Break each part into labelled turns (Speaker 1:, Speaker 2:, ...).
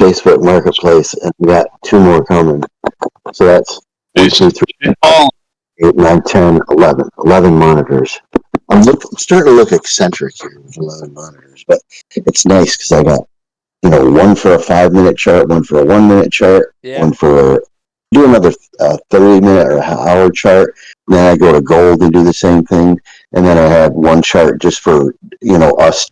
Speaker 1: Facebook Marketplace, and we got 2 more coming. So that's 1, 2, 3, 4, 8, 9, 10, 11. 11 monitors. I'm starting to look eccentric here with 11 monitors, but it's nice because I got, one for a 5-minute chart, one for a 1-minute chart, one for do another 30-minute or hour chart. And then I go to gold and do the same thing. And then I have one chart just for, us,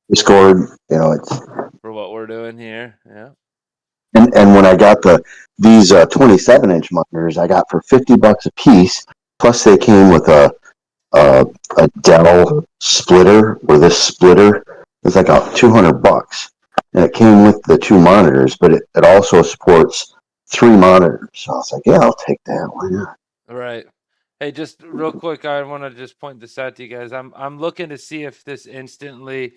Speaker 1: Discord, it's
Speaker 2: for what we're doing here. Yeah.
Speaker 1: And when I got these 27-inch monitors, I got for $50 a piece. Plus, they came with a Dell splitter, or this splitter is like $200, and it came with the 2 monitors, but it also supports 3 monitors. So I was like, yeah, I'll take that. Why not?
Speaker 2: All right. Hey, just real quick, I want to just point this out to you guys. I'm looking to see if this instantly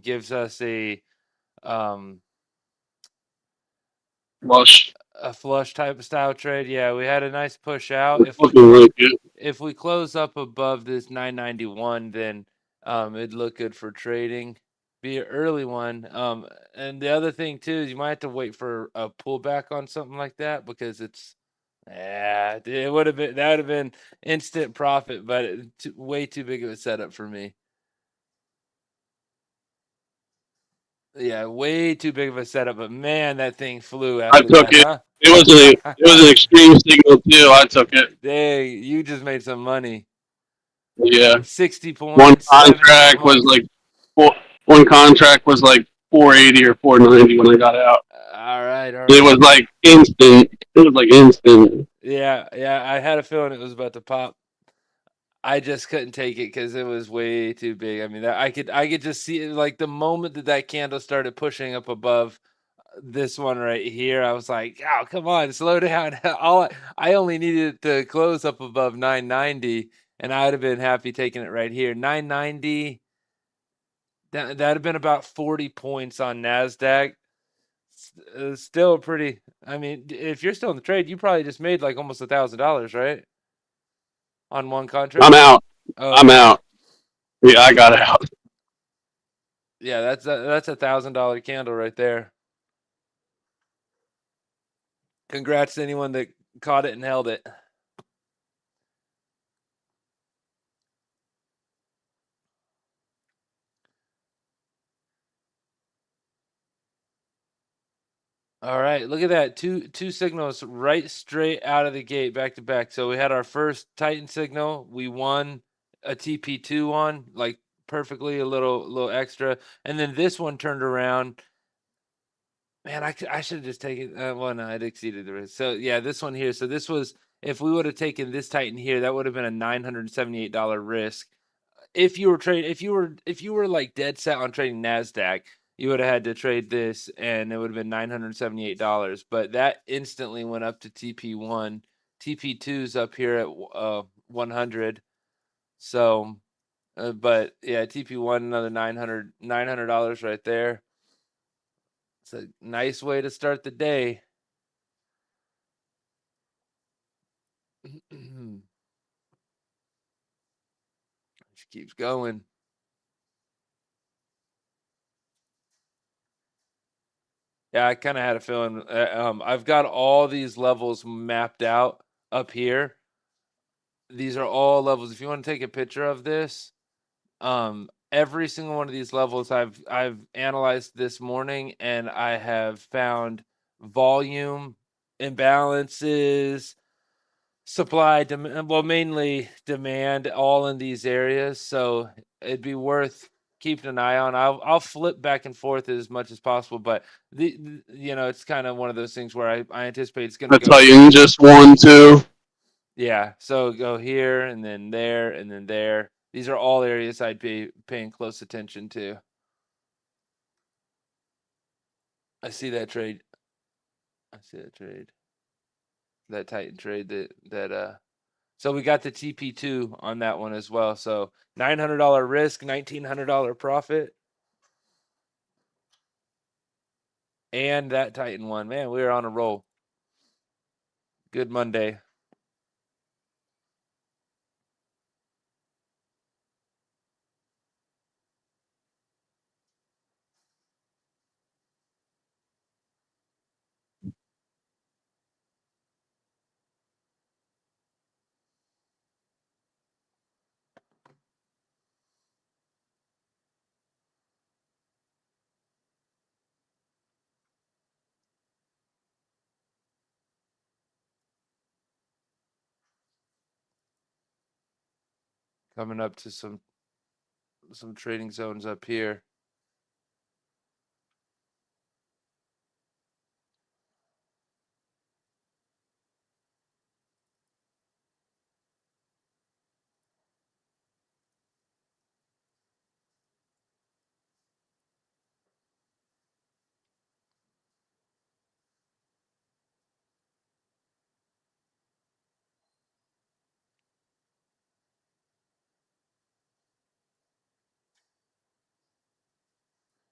Speaker 2: gives us a flush type of style trade. Yeah, we had a nice push out. If we close up above this 991, then it'd look good for trading. Be an early one. And the other thing too is you might have to wait for a pullback on something like that, because it's it would have been instant profit, but way too big of a setup for me. Yeah, way too big of a setup, but man, that thing flew after that. I took it. Huh?
Speaker 3: It was an extreme signal too. I took it.
Speaker 2: Dang, you just made some money.
Speaker 3: Yeah.
Speaker 2: 60 points.
Speaker 3: One contract was like 480 or 490 when I got out.
Speaker 2: All right.
Speaker 3: It was like instant.
Speaker 2: Yeah, I had a feeling it was about to pop. I just couldn't take it because it was way too big. I mean, I could just see it, like the moment that candle started pushing up above this one right here. I was like, "Oh, come on, slow down." I only needed to close up above 990, and I'd have been happy taking it right here. 990. That'd have been about 40 points on NASDAQ. Still pretty. I mean, if you're still in the trade, you probably just made like almost $1,000, right? On one contract.
Speaker 3: I'm out. I'm out. Yeah, I got out.
Speaker 2: Yeah, that's a $1,000 candle right there. Congrats to anyone that caught it and held it. All right, look at that. Two signals right straight out of the gate, back to back. So we had our first Titan signal. We won a TP2 on, like perfectly, a little extra. And then this one turned around. Man, I should have just taken well, no, it exceeded the risk. So yeah, this one here. So this was, if we would have taken this Titan here, that would have been a $978 risk. If you were like dead set on trading NASDAQ, you would have had to trade this, and it would have been $978. But that instantly went up to TP1. TP2's up here at 100. So, but yeah, TP1 another $900 right there. It's a nice way to start the day. Just keeps going. Yeah, I kind of had a feeling. I've got all these levels mapped out up here. These are all levels. If you want to take a picture of this, every single one of these levels I've analyzed this morning, and I have found volume imbalances, supply, demand, well, mainly demand, all in these areas. So it'd be worth keeping an eye on. I'll flip back and forth as much as possible, but it's kind of one of those things where I anticipate it's going to go.
Speaker 3: Titan just won too.
Speaker 2: Yeah, so go here and then there and then there. These are all areas I'd be paying close attention to. I see that trade. That Titan trade that so we got the TP2 on that one as well. So $900 risk, $1,900 profit. And that Titan one. Man, we were on a roll. Good Monday. Coming up to some trading zones up here.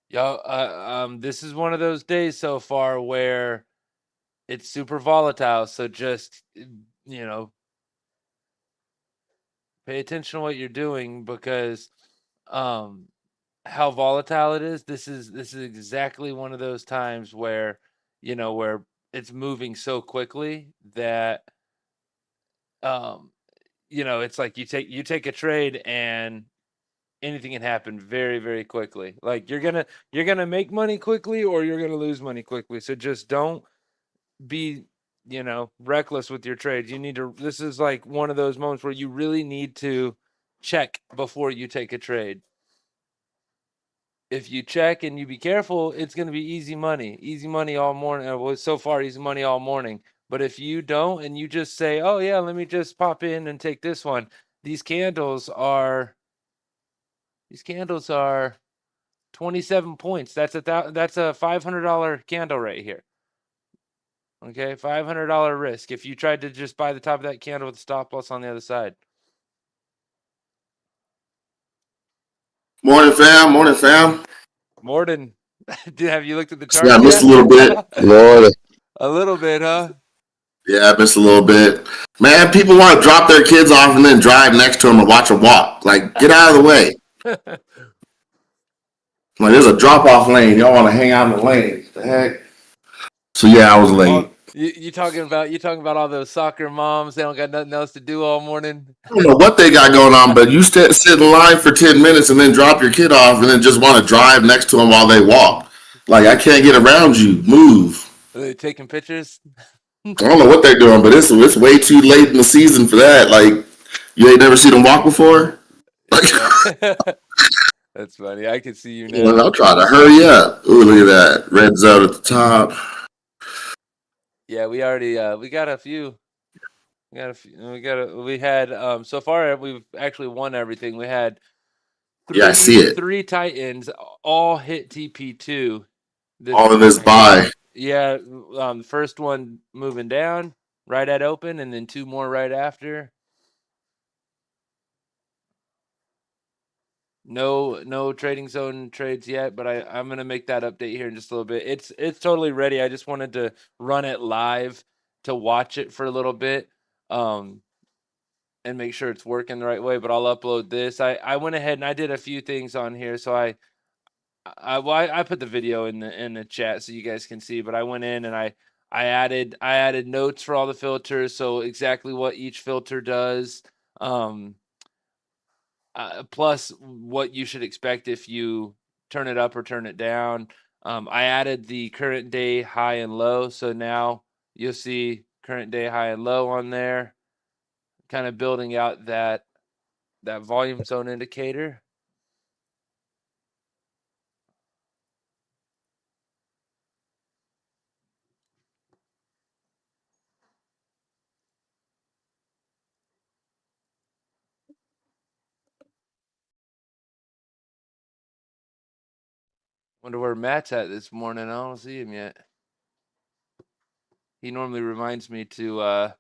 Speaker 2: Yo, this is one of those days so far where it's super volatile. So just, pay attention to what you're doing because, how volatile it is. This is exactly one of those times where, where it's moving so quickly that, it's like you take a trade and anything can happen very, very quickly. Like you're gonna make money quickly or you're gonna lose money quickly. So just don't be, reckless with your trades. You need to. This is like one of those moments where you really need to check before you take a trade. If you check and you be careful, it's going to be easy money all morning. Well, so far, easy money all morning. But if you don't and you just say, "Oh yeah, let me just pop in and take this one," these candles are 27 points. That's a $500 candle right here. Okay, $500 risk if you tried to just buy the top of that candle with a stop loss on the other side.
Speaker 4: Morning, fam. Morning, fam.
Speaker 2: Morden, have you looked at the chart?
Speaker 4: Yeah, I missed a little bit.
Speaker 1: Lord,
Speaker 2: A little bit, huh?
Speaker 4: Yeah, I missed a little bit. Man, people want to drop their kids off and then drive next to them and watch them walk. Like, get out of the way. Like, there's a drop-off lane. Y'all want to hang out in the lane. The heck? So, yeah, I was late.
Speaker 2: You talking about all those soccer moms? They don't got nothing else to do all morning.
Speaker 4: I don't know what they got going on, but you sit in line for 10 minutes and then drop your kid off and then just want to drive next to them while they walk. Like, I can't get around you. Move.
Speaker 2: Are they taking pictures?
Speaker 4: I don't know what they're doing, but it's way too late in the season for that. Like, you ain't never seen them walk before?
Speaker 2: Yeah. That's funny. I can see you now.
Speaker 4: Well, I'll try to hurry up. Ooh, look at that. Red zone at the top.
Speaker 2: Yeah, we already we got a few. We had so far we've actually won everything. We had
Speaker 4: I see it.
Speaker 2: 3 Titans all hit TP2.
Speaker 4: All in this buy.
Speaker 2: Yeah, the first one moving down right at open, and then 2 more right after. No trading zone trades yet, but I'm gonna make that update here in just a little bit. It's totally ready. I just wanted to run it live to watch it for a little bit, and make sure it's working the right way. But I'll upload this. I went ahead and I did a few things on here, so I put the video in the chat so you guys can see. But I went in and I added notes for all the filters, so exactly what each filter does. Plus what you should expect if you turn it up or turn it down. I added the current day high and low, so now you'll see current day high and low on there, kind of building out that volume zone indicator. Wonder where Matt's at this morning. I don't see him yet. He normally reminds me to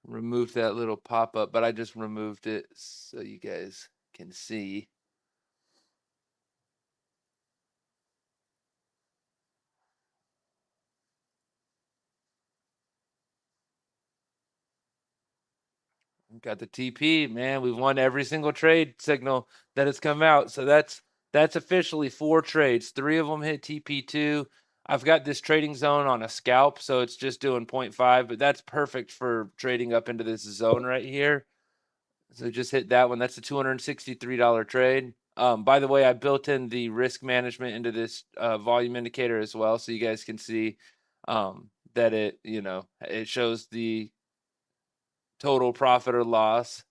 Speaker 2: remove that little pop-up, but I just removed it so you guys can see. Got the TP, man. We've won every single trade signal that has come out. So that's officially 4 trades. 3 of them hit TP2. I've got this trading zone on a scalp, so it's just doing 0.5, but that's perfect for trading up into this zone right here. So just hit that one. That's a $263 trade. By the way, I built in the risk management into this volume indicator as well, so you guys can see that it shows the total profit or loss.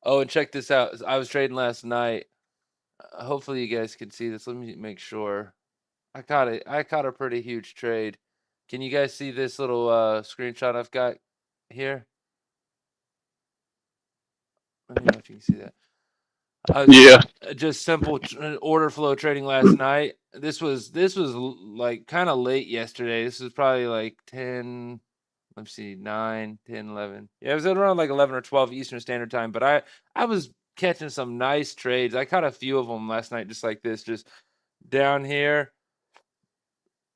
Speaker 2: Oh, and check this out. I was trading last night. Hopefully you guys can see this. Let me make sure. I caught a pretty huge trade. Can you guys see this little screenshot I've got here? Let me know if you can see that.
Speaker 3: Yeah.
Speaker 2: Just simple order flow trading last night. This was like kind of late yesterday. This was probably like 10, let's see, 9, 10, 11. Yeah, it was around like 11 or 12 Eastern Standard Time, but I was catching some nice trades. I caught a few of them last night just like this, just down here.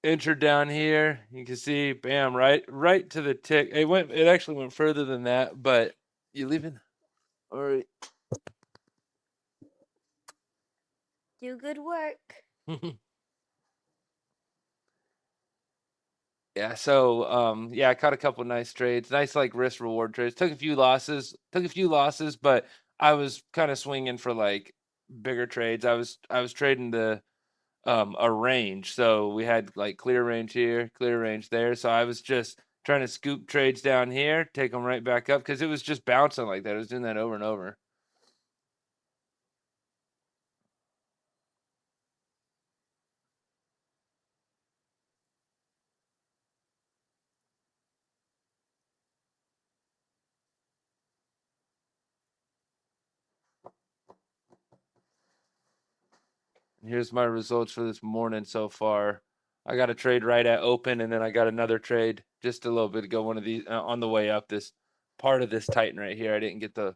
Speaker 2: Entered down here. You can see, bam, right to the tick. It actually went further than that, but you leaving? All right.
Speaker 5: Do good work.
Speaker 2: Yeah, so yeah, I caught a couple nice trades, nice like risk reward trades. Took a few losses, but I was kind of swinging for like bigger trades. I was trading the a range, so we had like clear range here, clear range there. So I was just trying to scoop trades down here, take them right back up because it was just bouncing like that. I was doing that over and over. Here's my results for this morning so far. I got a trade right at open, and then I got another trade just a little bit ago. One of these on the way up. This part of this Titan right here. I didn't get to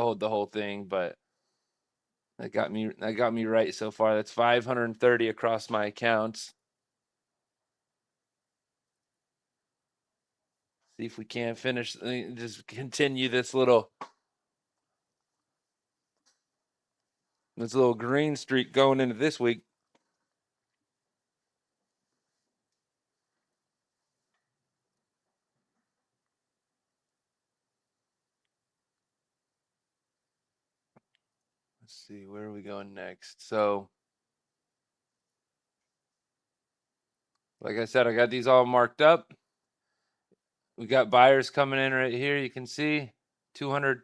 Speaker 2: hold the whole thing, but that got me right so far. That's 530 across my accounts. See if we can finish. Just continue this little green streak going into this week. Let's see, where are we going next? So, like I said, I got these all marked up. We got buyers coming in right here. You can see 200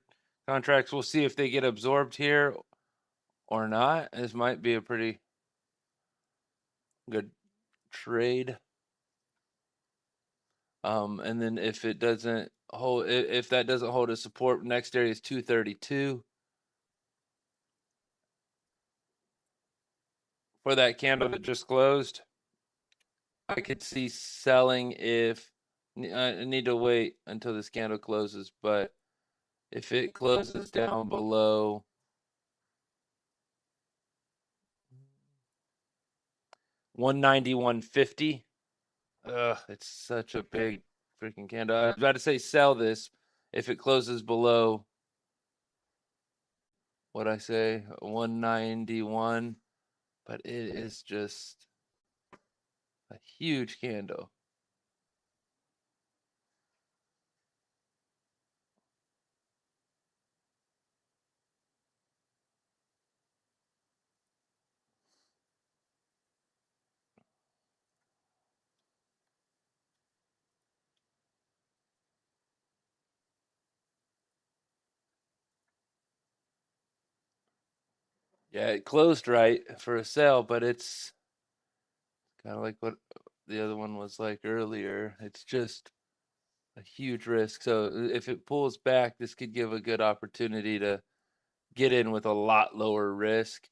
Speaker 2: contracts. We'll see if they get absorbed here or not. This might be a pretty good trade. And then if it doesn't hold, if that doesn't hold a support, next area is 232. For that candle that just closed, I could see selling if I need to wait until this candle closes, but if it closes down below 191.50, it's such a big freaking candle. I was about to say sell this if it closes below what I say 191, but it is just a huge candle. Yeah, it closed right for a sale, but it's kind of like what the other one was like earlier. It's just a huge risk. So if it pulls back, this could give a good opportunity to get in with a lot lower risk.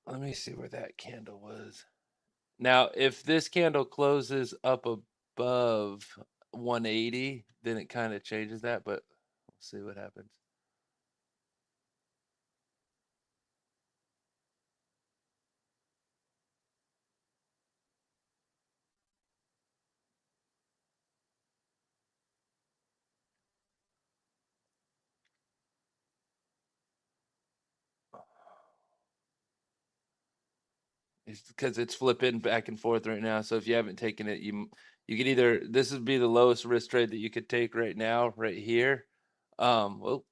Speaker 2: Let me see where that candle was. Now, if this candle closes up above 180, then it kind of changes that, but we'll see what happens. It's because it's flipping back and forth right now. So if you haven't taken it, you could either, this would be the lowest risk trade that you could take right now, right here. Well,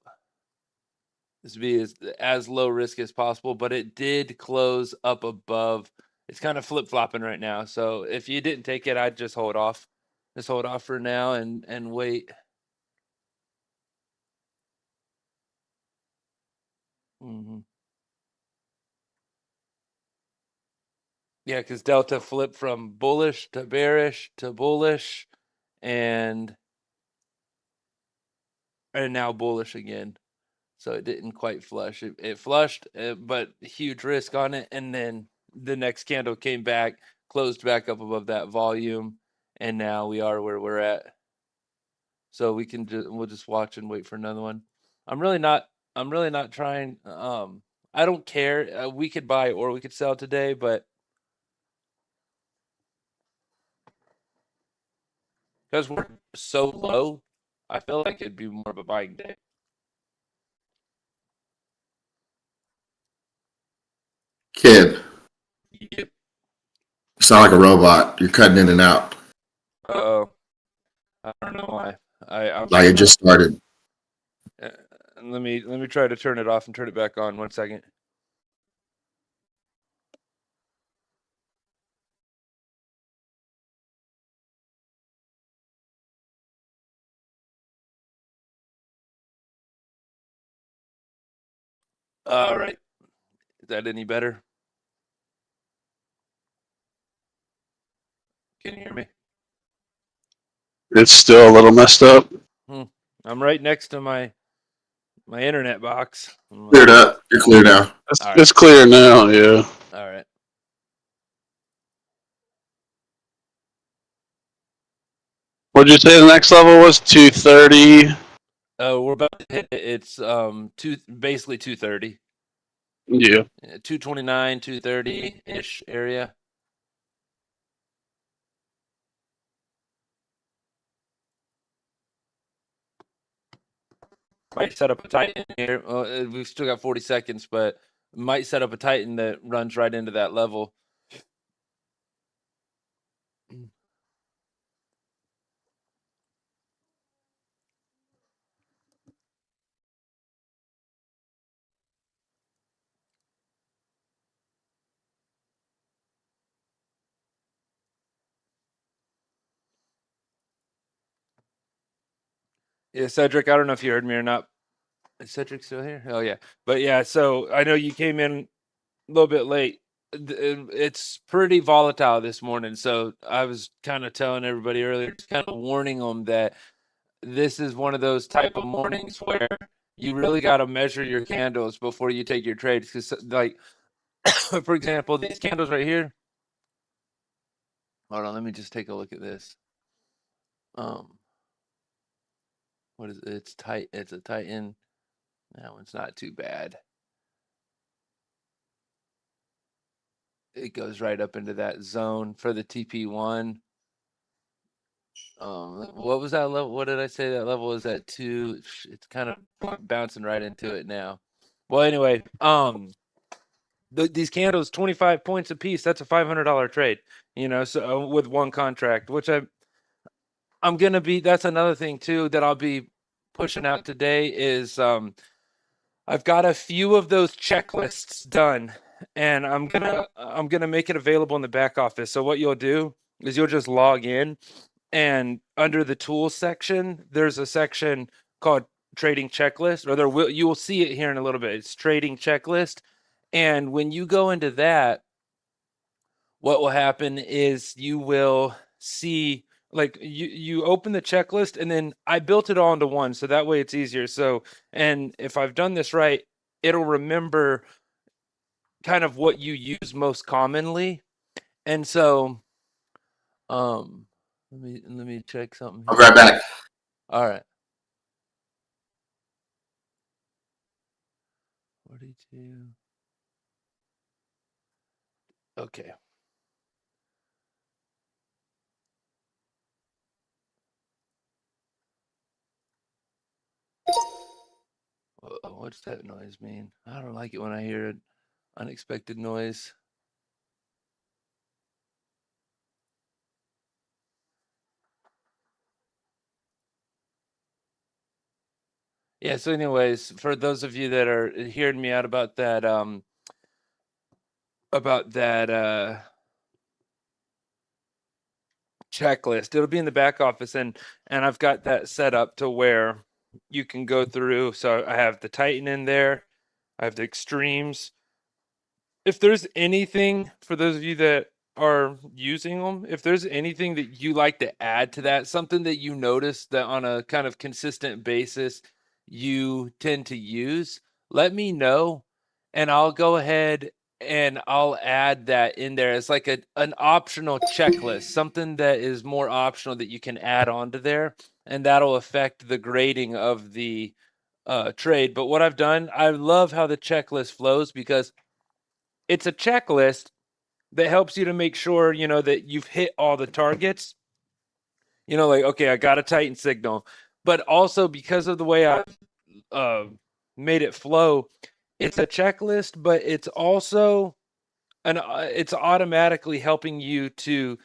Speaker 2: this would be as low risk as possible, but it did close up above. It's kind of flip-flopping right now. So if you didn't take it, I'd just hold off. Just hold off for now and wait. Mm-hmm. Yeah, because Delta flipped from bullish to bearish to bullish, and now bullish again. So it didn't quite flush. It flushed, but huge risk on it. And then the next candle came back, closed back up above that volume, and now we are where we're at. So we'll just watch and wait for another one. I'm really not trying. I don't care. We could buy or we could sell today, but because we're so low, I feel like it'd be more of a buying day.
Speaker 4: Kid,
Speaker 2: Yep.
Speaker 4: you sound like a robot. You're cutting in and out.
Speaker 2: Uh-oh. I don't know why. I'm
Speaker 4: Like it just started.
Speaker 2: let me try to turn it off and turn it back on. 1 second. All right. Is that any better? Can you hear me?
Speaker 3: It's still a little messed up.
Speaker 2: I'm right next to my internet box.
Speaker 4: Cleared up. You're clear now.
Speaker 3: It's clear now, yeah.
Speaker 2: All right.
Speaker 3: What'd you say the next level was? 230?
Speaker 2: We're about to hit it. It's basically 230.
Speaker 3: Yeah.
Speaker 2: 229, 230-ish area. Might set up a Titan here. We've still got 40 seconds, but might set up a Titan that runs right into that level. Yeah, Cedric, I don't know if you heard me or not. Is Cedric still here? Oh, yeah. But yeah, so I know you came in a little bit late. It's pretty volatile this morning. So I was kind of telling everybody earlier, just kind of warning them that this is one of those type of mornings where you really got to measure your candles before you take your trades. Because, like, for example, these candles right here. Hold on, let me just take a look at this. What is it? It's tight. It's a Titan. That one's not too bad. It goes right up into that zone for the TP1. What was that level? What did I say that level was at 2? It's kind of bouncing right into it now. Well, anyway, these candles, 25 points a piece. That's a $500 trade. So with one contract, which I'm gonna be. That's another thing too that I'll be pushing out today is I've got a few of those checklists done, and I'm gonna make it available in the back office. So what you'll do is you'll just log in, and under the tools section, there's a section called trading checklist, or you will see it here in a little bit. It's trading checklist, and when you go into that, what will happen is you will see, like, you open the checklist, and then I built it all into one, so that way it's easier. So, and if I've done this right, it'll remember kind of what you use most commonly. And so let me check something
Speaker 4: I'll be right back.
Speaker 2: All right. 42. Okay. What's that noise mean? I don't like it when I hear an unexpected noise. Yeah, so anyways, for those of you that are hearing me out about that checklist, it'll be in the back office, and I've got that set up to where you can go through. So I have the Titan in there. I have the extremes. If there's anything, for those of you that are using them, if there's anything that you like to add to that, something that you notice that on a kind of consistent basis you tend to use, let me know and I'll go ahead and I'll add that in there as like an optional checklist, something that is more optional that you can add onto there, and that'll affect the grading of the trade. But what I've done, I love how the checklist flows because it's a checklist that helps you to make sure, you know, that you've hit all the targets. You know, like, okay, I got a Titan signal, but also because of the way I've made it flow, it's a checklist, but it's also it's automatically helping you to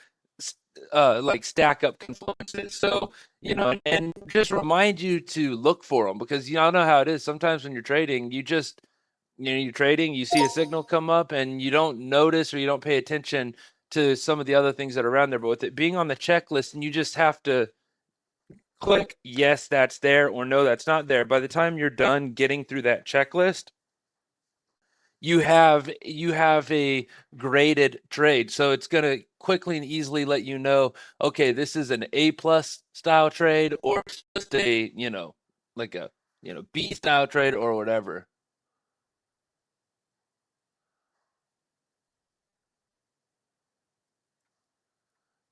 Speaker 2: like stack up confluences. So, you know, and just remind you to look for them, because y'all know how it is. Sometimes when you're trading, you just, you know, you're trading, you see a signal come up and you don't notice or you don't pay attention to some of the other things that are around there. But with it being on the checklist, and you just have to click yes, that's there, or no, that's not there. By the time you're done getting through that checklist, you have a graded trade. So it's going to quickly and easily let you know, okay, this is an A+ style trade, or just a, you know, like a, you know, B style trade or whatever.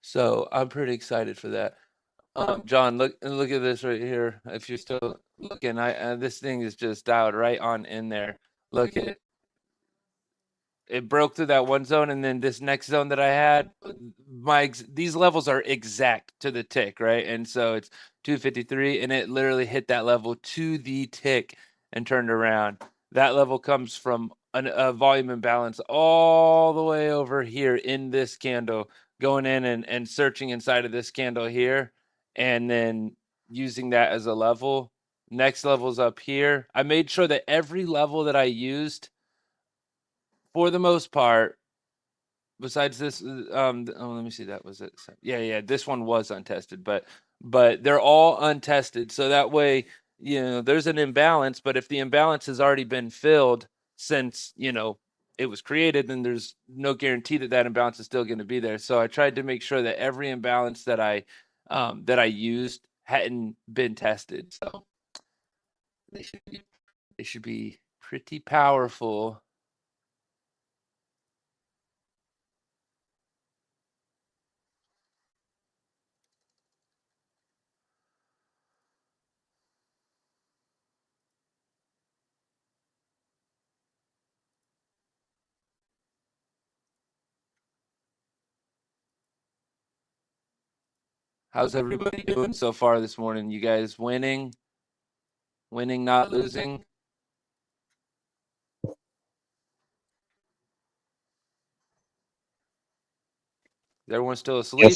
Speaker 2: So I'm pretty excited for that. John, look at this right here. If you're still looking, this thing is just dialed right on in there. Look at it. It broke through that one zone, and then this next zone that I had, these levels are exact to the tick, right? And so it's 253, and it literally hit that level to the tick and turned around. That level comes from a volume imbalance all the way over here in this candle, going in and searching inside of this candle here, and then using that as a level. Next level's up here. I made sure that every level that I used, for the most part, besides this, let me see, that was it. Yeah, this one was untested, but they're all untested. So that way, you know, there's an imbalance, but if the imbalance has already been filled since, you know, it was created, then there's no guarantee that that imbalance is still going to be there. So I tried to make sure that every imbalance that I used hadn't been tested. So they should be pretty powerful. How's everybody doing so far this morning? You guys winning? Winning, not losing? Is everyone still asleep?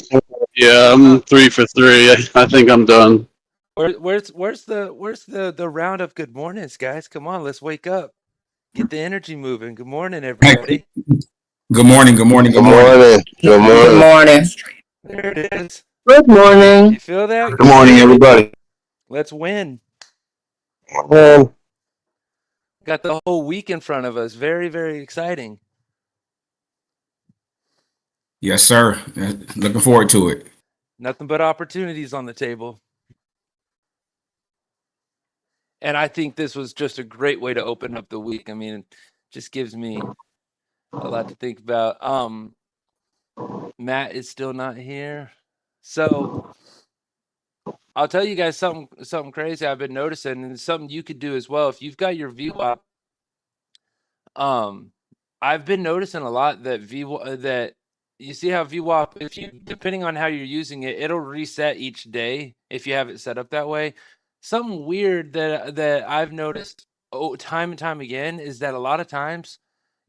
Speaker 3: Yeah, I'm 3 for 3. I think I'm done.
Speaker 2: Where's the round of good mornings, guys? Come on, let's wake up. Get the energy moving. Good morning, everybody.
Speaker 6: Good morning. Good morning.
Speaker 1: Good morning. Good morning.
Speaker 6: morning.
Speaker 2: There it is.
Speaker 6: Good morning.
Speaker 2: You feel that?
Speaker 1: Good morning, everybody.
Speaker 2: Let's win.
Speaker 1: Well,
Speaker 2: Got the whole week in front of us. Very, very exciting.
Speaker 6: Yes, sir. Looking forward to it.
Speaker 2: Nothing but opportunities on the table. And I think this was just a great way to open up the week. I mean, it just gives me a lot to think about. Matt is still not here. So I'll tell you guys something crazy I've been noticing, and it's something you could do as well. If you've got your VWAP, I've been noticing a lot that that you see how VWAP, if you, depending on how you're using it, it'll reset each day if you have it set up that way. Something weird that I've noticed time and time again is that a lot of times,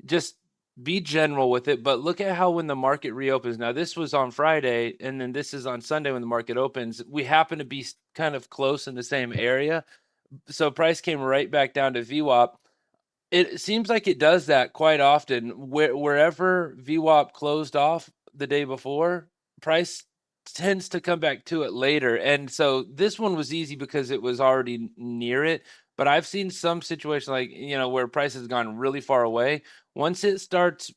Speaker 2: just be general with it, but look at how when the market reopens. Now, this was on Friday, and then this is on Sunday when the market opens. We happen to be kind of close in the same area. So price came right back down to VWAP. It seems like it does that quite often. Wherever VWAP closed off the day before, price tends to come back to it later. And so this one was easy because it was already near it. But I've seen some situation like, where price has gone really far away. Once it starts,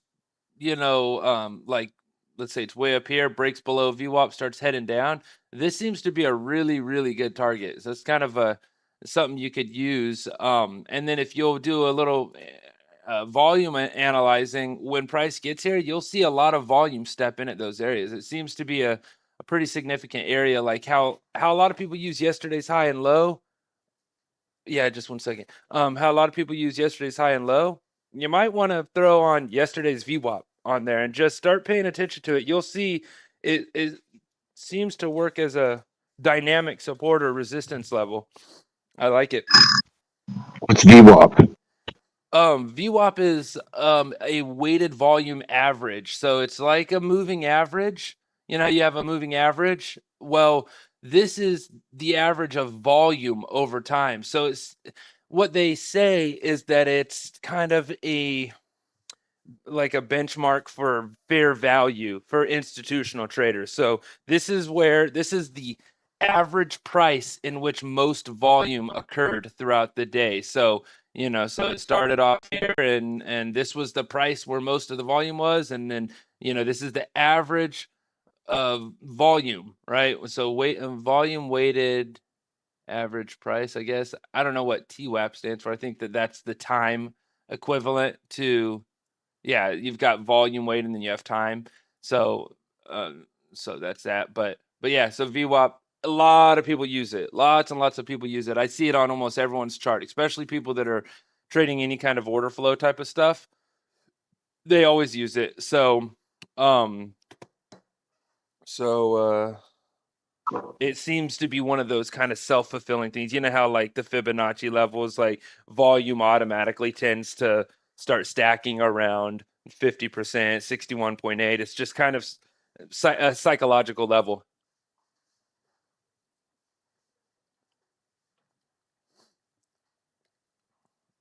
Speaker 2: like, let's say it's way up here, breaks below VWAP, starts heading down. This seems to be a really, really good target. So it's kind of something you could use. And then if you'll do a little volume analyzing, when price gets here, you'll see a lot of volume step in at those areas. It seems to be a pretty significant area, like how a lot of people use yesterday's high and low. Yeah, just 1 second. How a lot of people use yesterday's high and low. You might want to throw on yesterday's VWAP on there and just start paying attention to it. You'll see it seems to work as a dynamic support or resistance level. I like it.
Speaker 1: What's VWAP?
Speaker 2: VWAP is a weighted volume average. So it's like a moving average. You have a moving average. Well, this is the average of volume over time. So it's what they say is that it's kind of like a benchmark for fair value for institutional traders. So this is the average price in which most volume occurred throughout the day. So so it started off here and this was the price where most of the volume was, and then this is the average of volume, right? So volume weighted average price, I guess. I don't know what TWAP stands for. I think that's the time equivalent to, yeah, you've got volume weight and then you have time. So that's that. But yeah, so VWAP, a lot of people use it. Lots and lots of people use it. I see it on almost everyone's chart, especially people that are trading any kind of order flow type of stuff. They always use it. So it seems to be one of those kind of self-fulfilling things. You know how like the Fibonacci levels, like volume automatically tends to start stacking around 50%, 61.8. It's just kind of a psychological level.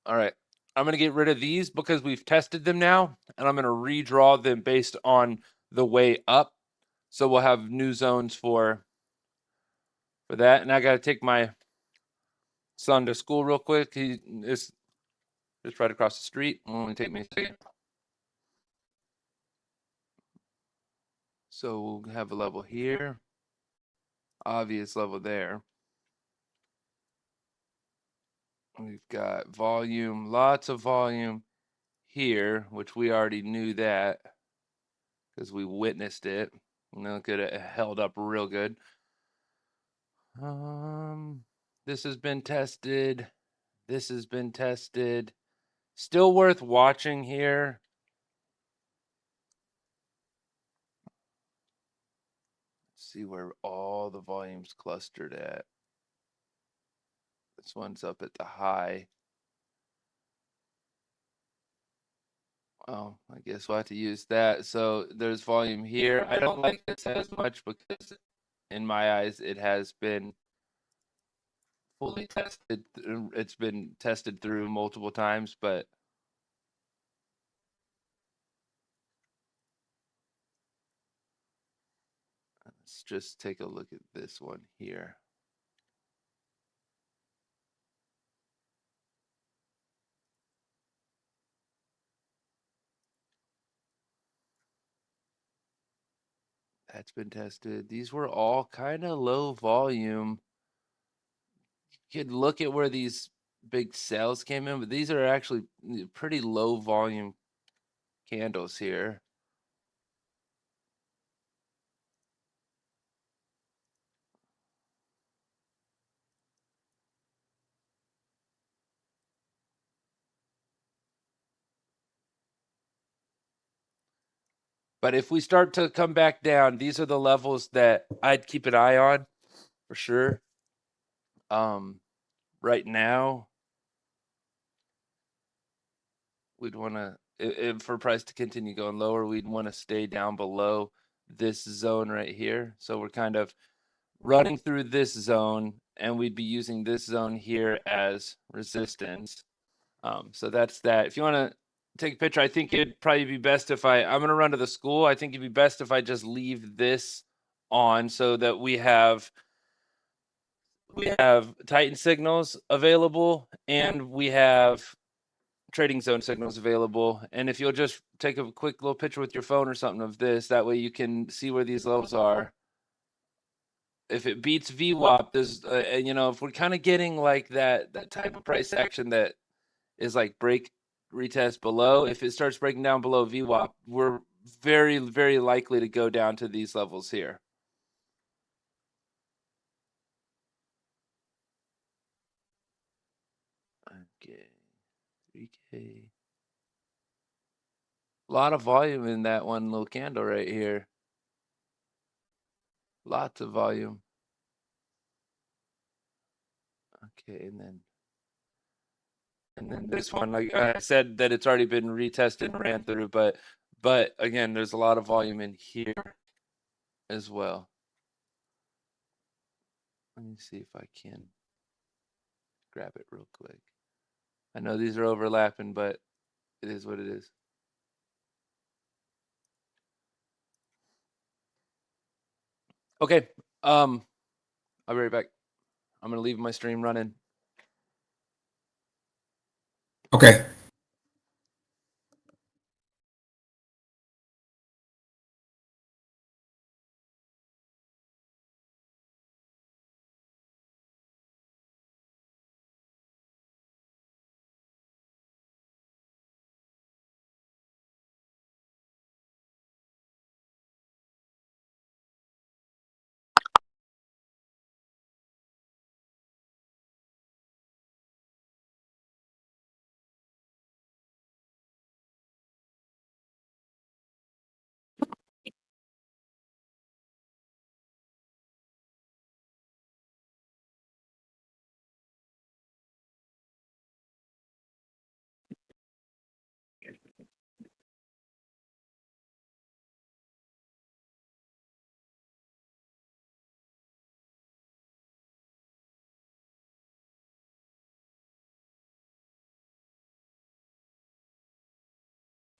Speaker 2: All right. I'm going to get rid of these because we've tested them now, and I'm going to redraw them based on the way up. So we'll have new zones for that. And I got to take my son to school real quick. He is just right across the street. It'll only take me a second. So we'll have a level here. Obvious level there. We've got volume, lots of volume here, which we already knew that because we witnessed it. And look at it, held up real good. This has been tested. This has been tested. Still worth watching here. Let's see where all the volume's clustered at. This one's up at the high. Oh, I guess we'll have to use that. So there's volume here. I don't like this as much because in my eyes, it has been fully tested. It's been tested through multiple times, but let's just take a look at this one here. That's been tested. These were all kind of low volume. You could look at where these big sales came in, but these are actually pretty low volume candles here. But if we start to come back down, these are the levels that I'd keep an eye on for sure. Right now, we'd want to, for price to continue going lower, we'd want to stay down below this zone right here. So we're kind of running through this zone, and we'd be using this zone here as resistance. So that's that. If you want to take a picture, I think it'd probably be best if I'm going to run to the school. I think it'd be best if I just leave this on so that we have we have Titan signals available, and we have trading zone signals available. And if you'll just take a quick little picture with your phone or something of this, that way you can see where these levels are. If it beats VWAP, there's, you know, if we're kind of getting like that type of price action that is like break retest below, if it starts breaking down below VWAP, we're very, very likely to go down to these levels here. Okay, 3K. A lot of volume in that one little candle right here. Lots of volume. Okay, and then this one, like I said, that it's already been retested and ran through, but again, there's a lot of volume in here as well. Let me see if I can grab it real quick. I know these are overlapping, but it is what it is. Okay, I'll be right back. I'm gonna leave my stream running.
Speaker 6: Okay.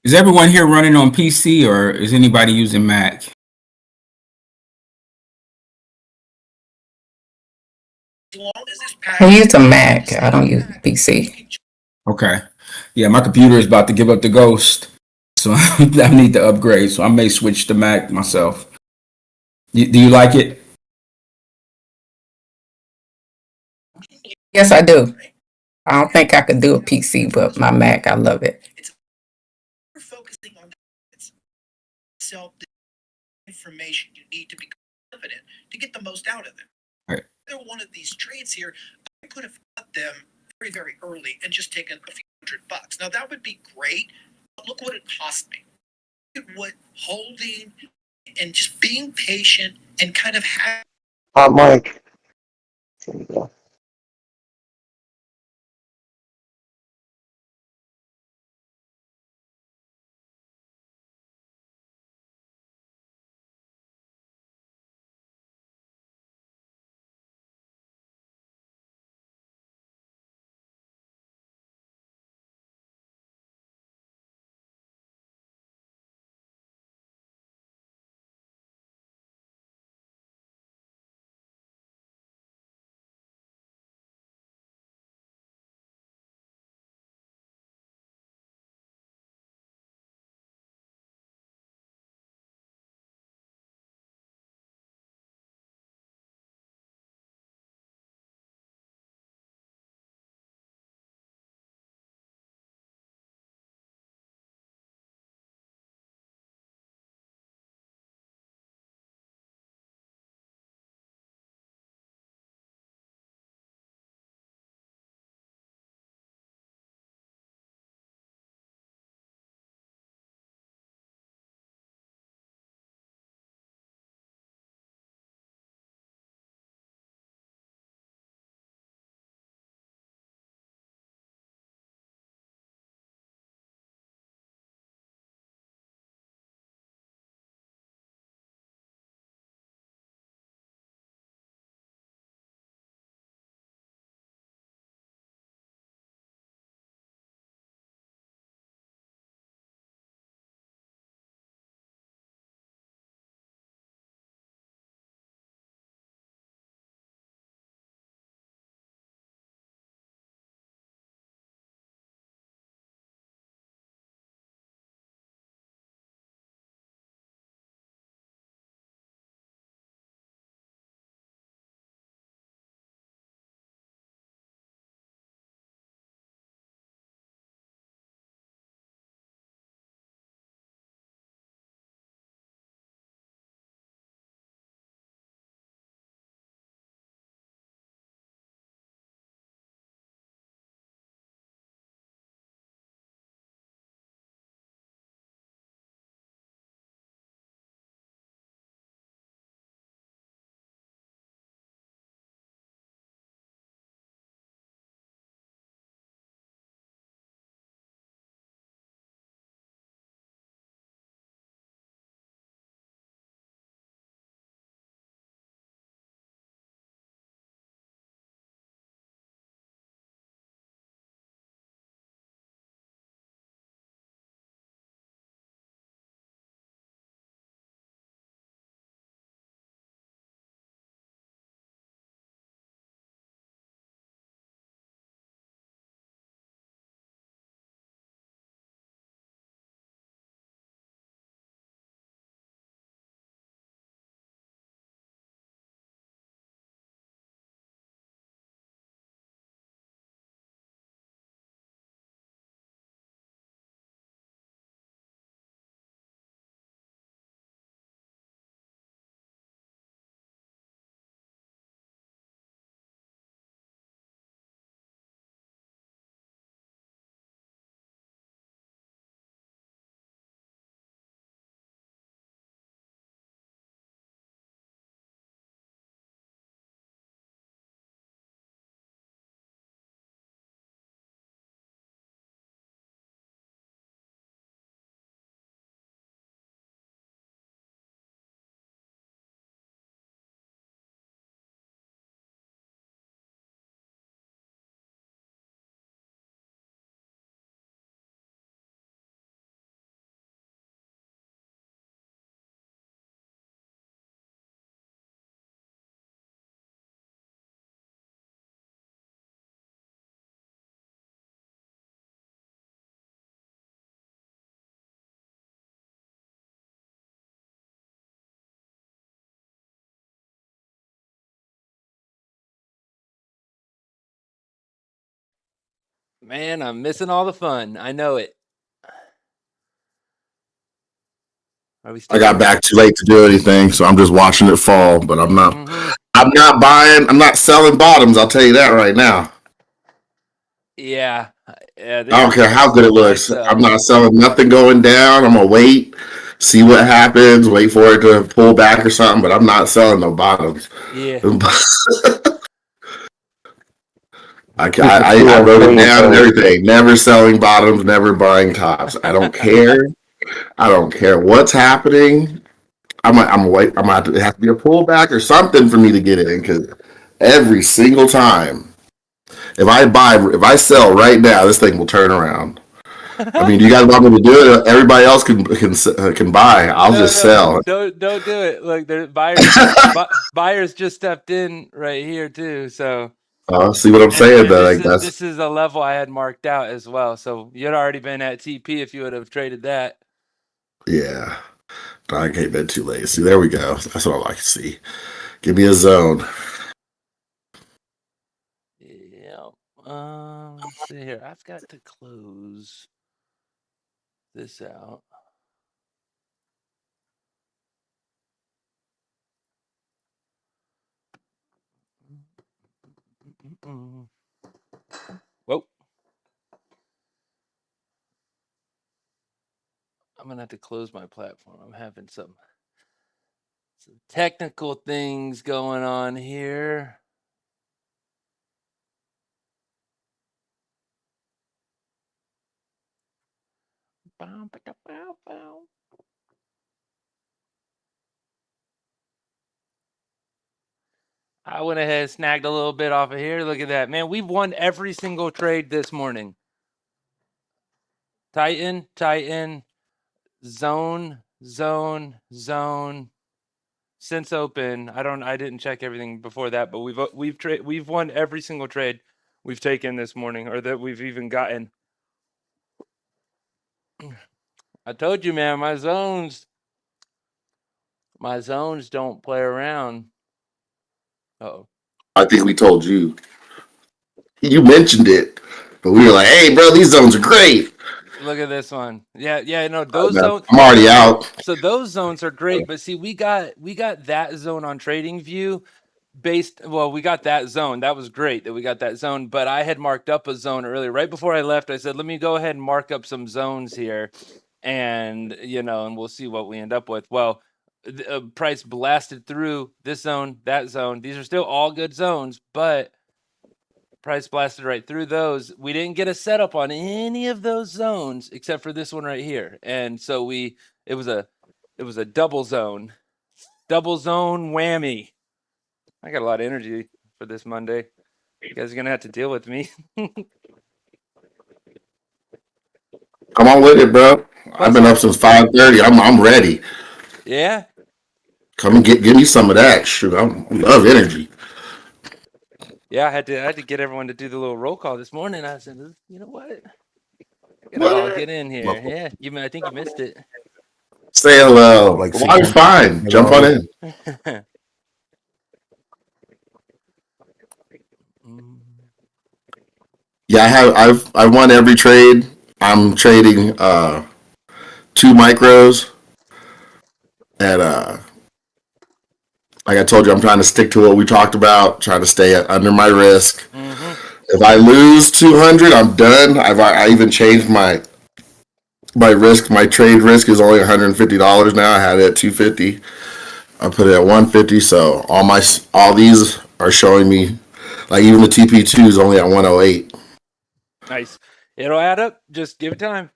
Speaker 6: Is everyone here running on PC or is anybody using Mac?
Speaker 7: I use a Mac. I don't use PC.
Speaker 6: Okay. Yeah, my computer is about to give up the ghost. So I need to upgrade. So I may switch to Mac myself. Do you like it?
Speaker 7: Yes, I do. I don't think I could do a PC, but my Mac, I love it.
Speaker 8: We're focusing on self information. You need to be confident to get the most out of them.
Speaker 6: Right.
Speaker 8: They're one of these trades here. I could have got them very, very early and just taken a few $100. Now that would be great, but look what it cost me. Look at what holding and just being patient and kind of having
Speaker 1: Hot mic. There you go.
Speaker 2: Man, I'm missing all the fun. I know it. Are we still
Speaker 4: I got back too late to do anything, so I'm just watching it fall. But I'm not. I'm not buying. I'm not selling bottoms. I'll tell you that right now.
Speaker 2: Yeah. Yeah.
Speaker 4: I don't care how good it looks. I'm not selling nothing going down. I'm gonna wait, see what happens, wait for it to pull back or something. But I'm not selling no bottoms.
Speaker 2: Yeah.
Speaker 4: I wrote it down and everything. Never selling bottoms, never buying tops. I don't care. I don't care what's happening. I'm wait. I'm gonna have to be a pullback or something for me to get in because every single time, if I sell right now, this thing will turn around. I mean, you guys want me to do it? Everybody else can buy. I'll just sell.
Speaker 2: Don't do it. Look, the buyers just stepped in right here too. So
Speaker 4: see what I'm saying though.
Speaker 2: This is a level I had marked out as well. So you'd already been at TP if you would have traded that.
Speaker 4: Yeah, I came in too late. See, there we go. That's what I like to see. Give me a zone.
Speaker 2: Yeah. Let's see here. I've got to close this out. Whoa. I'm going to have to close my platform. I'm having some technical things going on here. I went ahead and snagged a little bit off of here. Look at that. Man, we've won every single trade this morning. Tighten, zone. Since open, I didn't check everything before that, but we've won every single trade we've taken this morning, or that we've even gotten. I told you, man, my zones don't play around. Uh-oh.
Speaker 4: I think we told you. You mentioned it, but we were like, "Hey, bro, these zones are great."
Speaker 2: Look at this one. Yeah, no, those zones.
Speaker 4: I'm already out.
Speaker 2: So those zones are great, but see, we got that zone on TradingView we got that zone. That was great that we got that zone, but I had marked up a zone earlier. Right before I left, I said, let me go ahead and mark up some zones here, and and we'll see what we end up with. Well, the price blasted through this zone, that zone. These are still all good zones, but price blasted right through those. We didn't get a setup on any of those zones except for this one right here. And so it was a double zone whammy. I got a lot of energy for this Monday. You guys are going to have to deal with me.
Speaker 4: Come on with it, bro. I've been up since 5:30. I'm ready.
Speaker 2: Yeah.
Speaker 4: Come and give me some of that. Shoot, I love energy.
Speaker 2: Yeah, I had to get everyone to do the little roll call this morning. I said, you know what? I gotta all get in here. Yeah, I think you missed it.
Speaker 4: Say hello. Water's fine. Jump on in. Yeah, I've won every trade. I'm trading 2 micros at like I told you, I'm trying to stick to what we talked about, trying to stay under my risk. If I lose 200, I'm done. I even changed my risk. My trade risk is only $150 now. I had it at $250. I put it at $150. So all these are showing me, like even the TP2 is only at $108.
Speaker 2: Nice. It'll add up. Just give it time.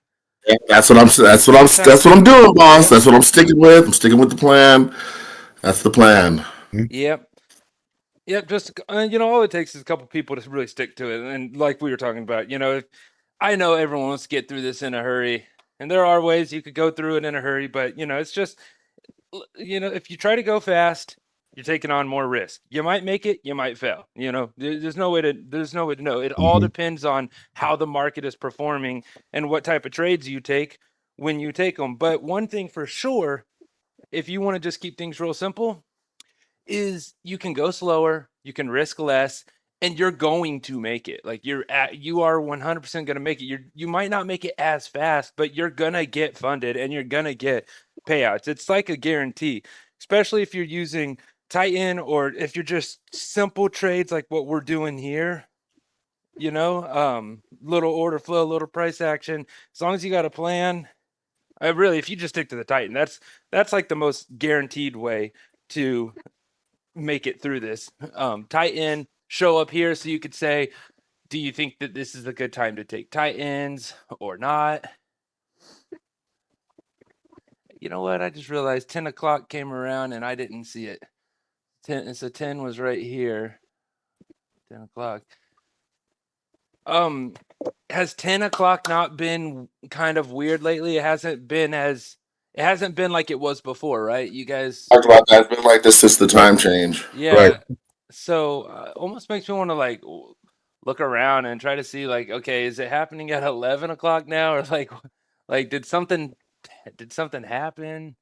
Speaker 4: Yeah, that's what I'm doing, boss. That's what I'm sticking with. I'm sticking with the plan. That's the plan.
Speaker 2: Yep. Just all it takes is a couple people to really stick to it, and like we were talking about, I know everyone wants to get through this in a hurry, and there are ways you could go through it in a hurry, but it's just, if you try to go fast, you're taking on more risk. You might make it, you might fail. There's no way to know. It all depends on how the market is performing and what type of trades you take when you take them. But one thing for sure, if you want to just keep things real simple, is you can go slower, you can risk less, and you're going to make it. Like you are 100% going to make it. You might not make it as fast, but you're going to get funded and you're going to get payouts. It's like a guarantee, especially if you're using Titan or if you're just simple trades like what we're doing here. You know, little order flow, little price action. As long as you got a plan, if you just stick to the Titan, that's like the most guaranteed way to make it through this. Titan, show up here so you could say, do you think that this is a good time to take Titans or not? You know what? I just realized 10 o'clock came around and I didn't see it. 10 was right here. 10 o'clock. Has 10 o'clock not been kind of weird lately? It hasn't been like it was before, right? You guys
Speaker 4: Talked about that. It's been like this since the time change.
Speaker 2: yeah.
Speaker 1: Right.
Speaker 2: So almost makes me want to like look around and try to see like, okay, is it happening at 11 o'clock now, or like did something happen?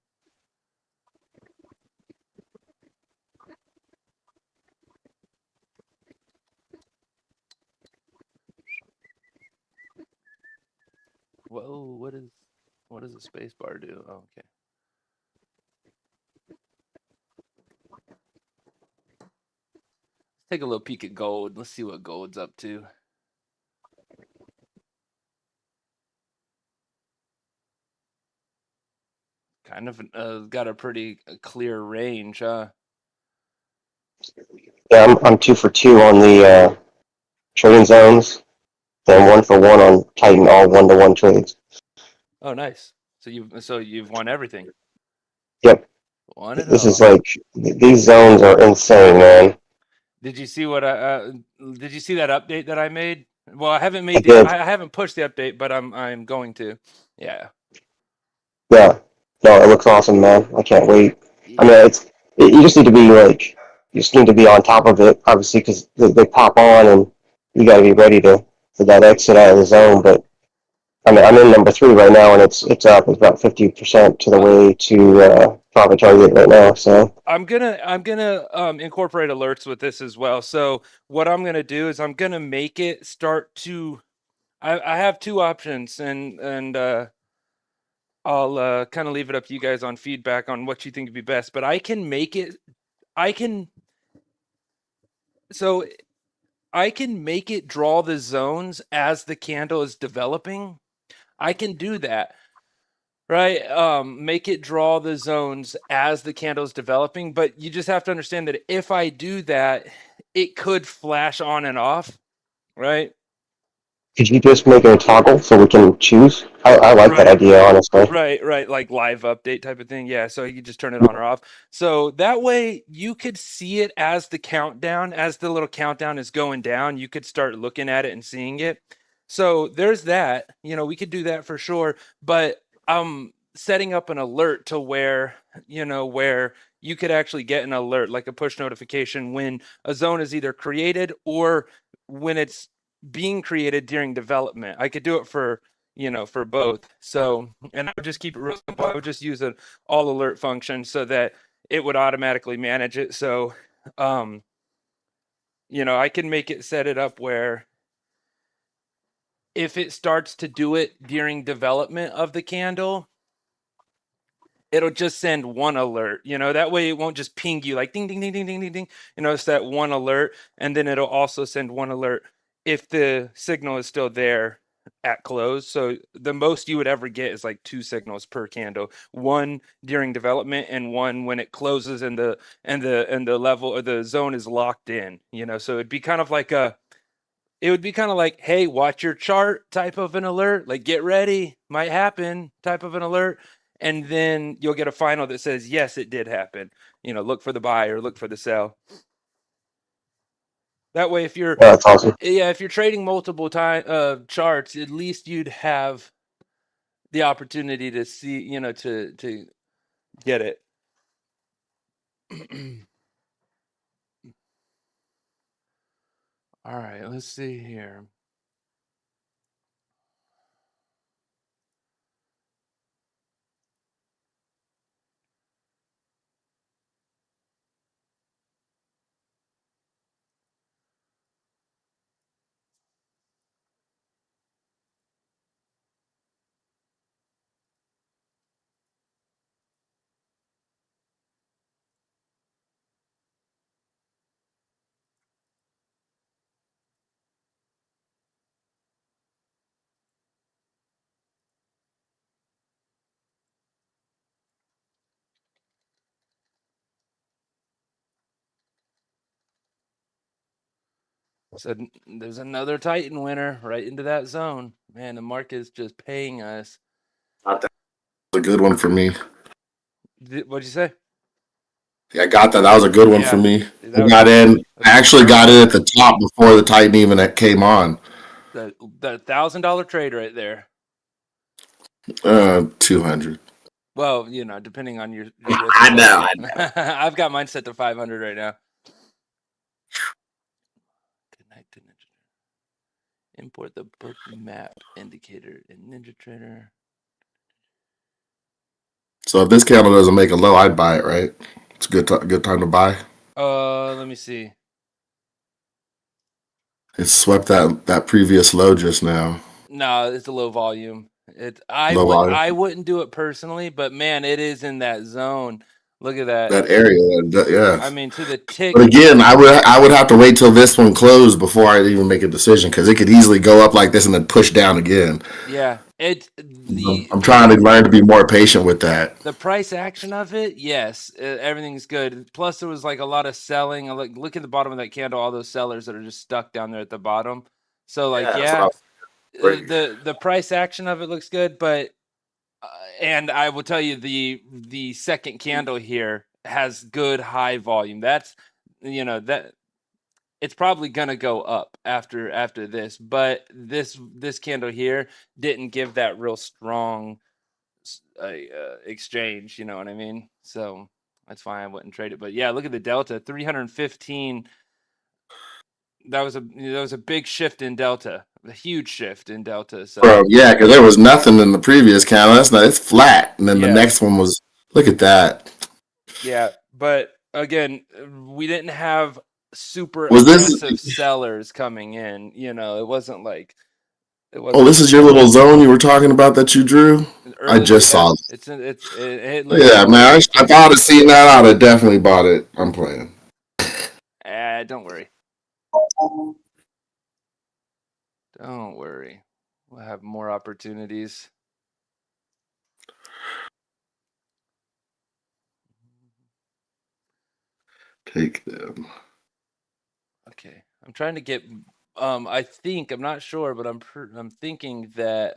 Speaker 2: Whoa, what does a space bar do? Oh, okay. Let's take a little peek at gold. Let's see what gold's up to. Kind of got a pretty clear range, huh?
Speaker 9: Yeah, I'm 2 for 2 on the trading zones, then 1 for 1 on Titan, all 1-to-1 trades.
Speaker 2: Oh, nice. So you've won everything.
Speaker 9: Yep.
Speaker 2: Won it
Speaker 9: This
Speaker 2: all.
Speaker 9: is like, these zones are insane, man.
Speaker 2: Did you see what did you see that update that I made? Well, I haven't I haven't pushed the update, but I'm going to. Yeah.
Speaker 9: Yeah. No, it looks awesome, man. I can't wait. I mean, you just need to be like, you just need to be on top of it, obviously, because they pop on and you got to be ready for that exit out of the zone. But I mean, I'm in number 3 right now, and it's up. It's about 50% to the way to profit target right now. So
Speaker 2: I'm gonna incorporate alerts with this as well. So what I'm gonna do is I'm gonna make it start to. I have 2 options, and I'll kind of leave it up to you guys on feedback on what you think would be best. But I can make it. I can. So I can make it draw the zones as the candle is developing. I can do that. Right. Make it draw the zones as the candle is developing, but you just have to understand that if I do that, it could flash on and off. Right.
Speaker 9: could you just make it a toggle so we can choose? I like that idea, honestly.
Speaker 2: Right. Like live update type of thing. Yeah. So you just turn it on or off. So that way you could see it as the little countdown is going down. You could start looking at it and seeing it. So there's that. We could do that for sure. But setting up an alert to where you could actually get an alert, like a push notification when a zone is either created or when it's being created during development. I could do it for both. So, and I would just keep it real simple. I would just use an all alert function so that it would automatically manage it. So, I can make it set it up where if it starts to do it during development of the candle, it'll just send one alert. That way it won't just ping you like ding, ding, ding, ding, ding, ding, ding. It's that one alert. And then it'll also send one alert if the signal is still there at close. So the most you would ever get is like 2 signals per candle, one during development and one when it closes and the level or the zone is locked in. So it'd be kind of like hey, watch your chart type of an alert, like get ready, might happen type of an alert. And then you'll get a final that says, yes, it did happen. Look for the buy or look for the sell. That way, if you're
Speaker 9: That's awesome.
Speaker 2: if you're trading multiple charts, at least you'd have the opportunity to see, to get it. All right, let's see here. So there's another Titan winner right into that zone. Man, the market is just paying us.
Speaker 4: That was a good one for me.
Speaker 2: What'd you say?
Speaker 4: Yeah, I got that. That was a good one for me.
Speaker 2: That
Speaker 4: I
Speaker 2: was
Speaker 4: got in. I actually got in at
Speaker 2: perfect.
Speaker 4: the top before the Titan even came on.
Speaker 2: The $1,000 trade right there.
Speaker 4: 200.
Speaker 2: Well, you know, depending on your risk.
Speaker 4: I know.
Speaker 2: I've got mine set to 500 right now. Connect to NinjaTrader. Import the book map indicator in NinjaTrader.
Speaker 4: So if this candle doesn't make a low, I'd buy it, right? It's a good time to buy.
Speaker 2: Let me see.
Speaker 4: It swept that previous low just now.
Speaker 2: No, it's a low volume.
Speaker 4: Low volume.
Speaker 2: I wouldn't do it personally, but man, it is in that zone. Look at that.
Speaker 4: That area, yeah.
Speaker 2: I mean, to the tick.
Speaker 4: But again, I would have to wait till this one closed before I even make a decision because it could easily go up like this and then push down again.
Speaker 2: Yeah,
Speaker 4: I'm trying to learn to be more patient with that.
Speaker 2: The price action of it, yes, everything's good. Plus, there was like a lot of selling. Look at the bottom of that candle, all those sellers that are just stuck down there at the bottom. So, like, the price action of it looks good, but and I will tell you the second candle here has good high volume. That's that it's probably gonna go up after this, but this candle here didn't give that real strong exchange, you know what I mean? So that's fine. I wouldn't trade it. But yeah, look at the delta, 315. That was a big shift in delta, a huge shift in delta. So
Speaker 4: Bro, yeah, because there was nothing in the previous candle. It's flat, and then the next one was. Look at that.
Speaker 2: Yeah, but again, we didn't have super
Speaker 4: Was
Speaker 2: aggressive sellers coming in. You know, it wasn't like.
Speaker 4: Oh, this is your little zone you were talking about that you drew? I just saw it. Yeah, man. If I would have seen that, I'd have definitely bought it. I'm playing.
Speaker 2: Don't worry. Don't worry. We'll have more opportunities.
Speaker 4: Take them.
Speaker 2: Okay. I'm trying to get I think, I'm not sure, but I'm thinking that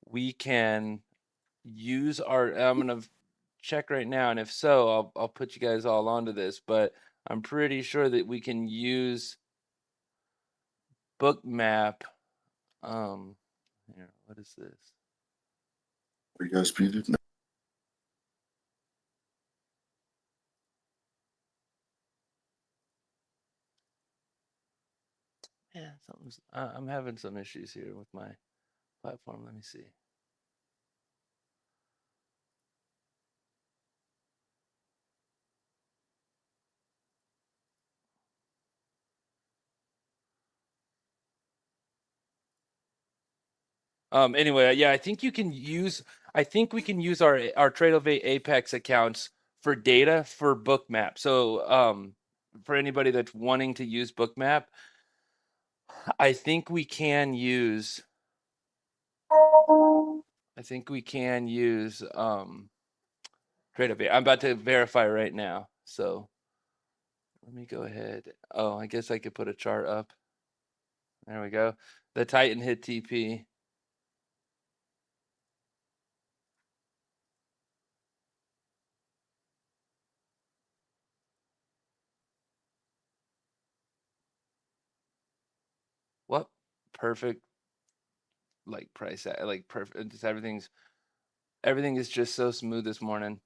Speaker 2: we can use I'm going to check right now, and if so, I'll put you guys all onto this, but I'm pretty sure that we can use Bookmap. Here, what is this?
Speaker 4: Are you guys muted? No.
Speaker 2: Yeah, I'm having some issues here with my platform. Let me see. Anyway, yeah, I think we can use our Tradeovate Apex accounts for data for Bookmap. So for anybody that's wanting to use Bookmap, I think we can use Tradeovate. I'm about to verify right now. So let me go ahead. Oh, I guess I could put a chart up. There we go. The Titan hit TP. What? Perfect. Like price, like perfect. Just everything is just so smooth this morning.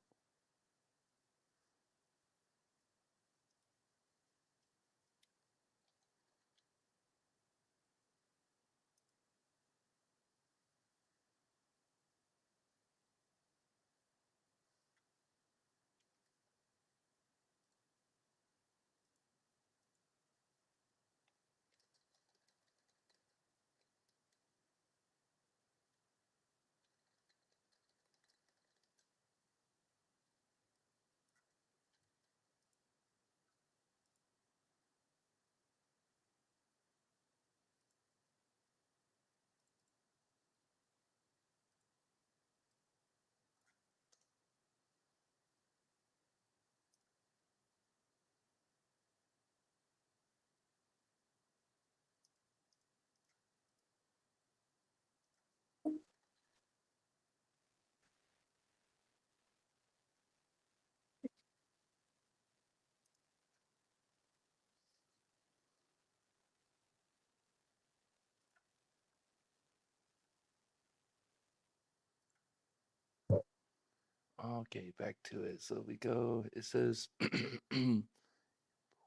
Speaker 2: Okay, back to it. So we go. It says import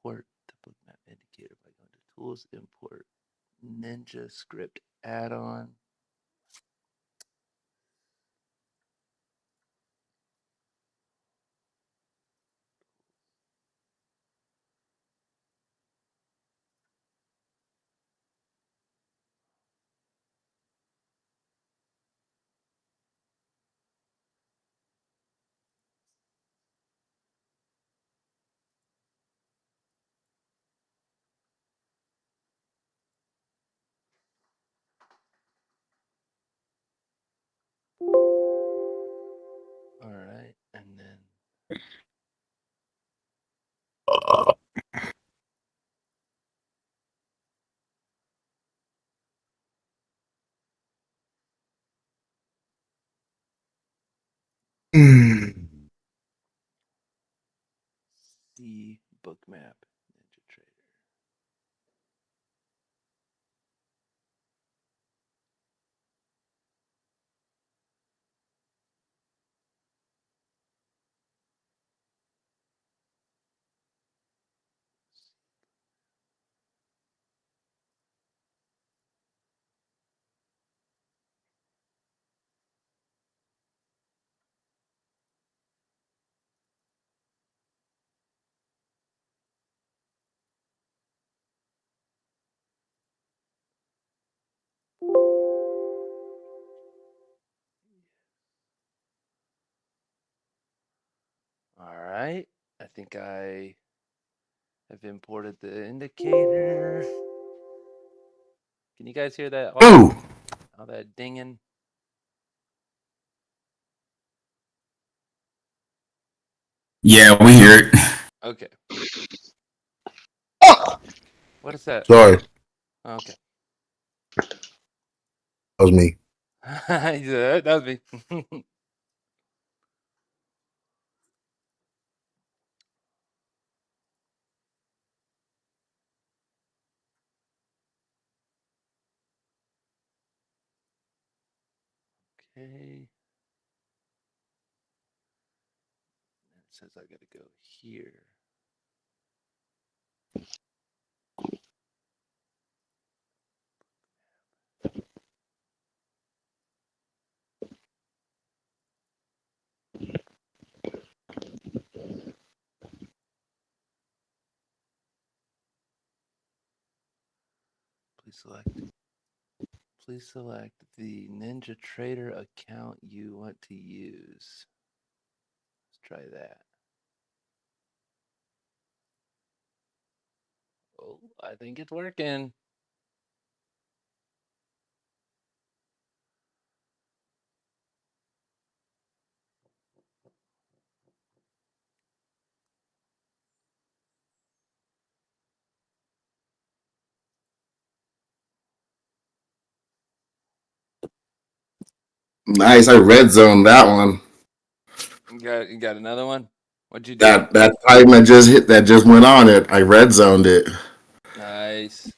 Speaker 2: the bookmap indicator by going to tools, import Ninja script add-on. All right, and then see bookmap Ninja Trader. All right, I think I have imported the indicator. Can you guys hear that? All that dinging.
Speaker 6: Yeah, we hear it.
Speaker 2: Okay. What is that?
Speaker 4: Sorry,
Speaker 2: Okay.
Speaker 4: that was me.
Speaker 2: Yeah, that was me. Okay. It says I gotta go here. Please select the Ninja Trader account you want to use. Let's try that. Oh, I think it's working.
Speaker 4: Nice. I red zoned that one.
Speaker 2: You got another one? What'd you do?
Speaker 4: That time I just hit that just went on it. I red zoned it.
Speaker 2: Nice.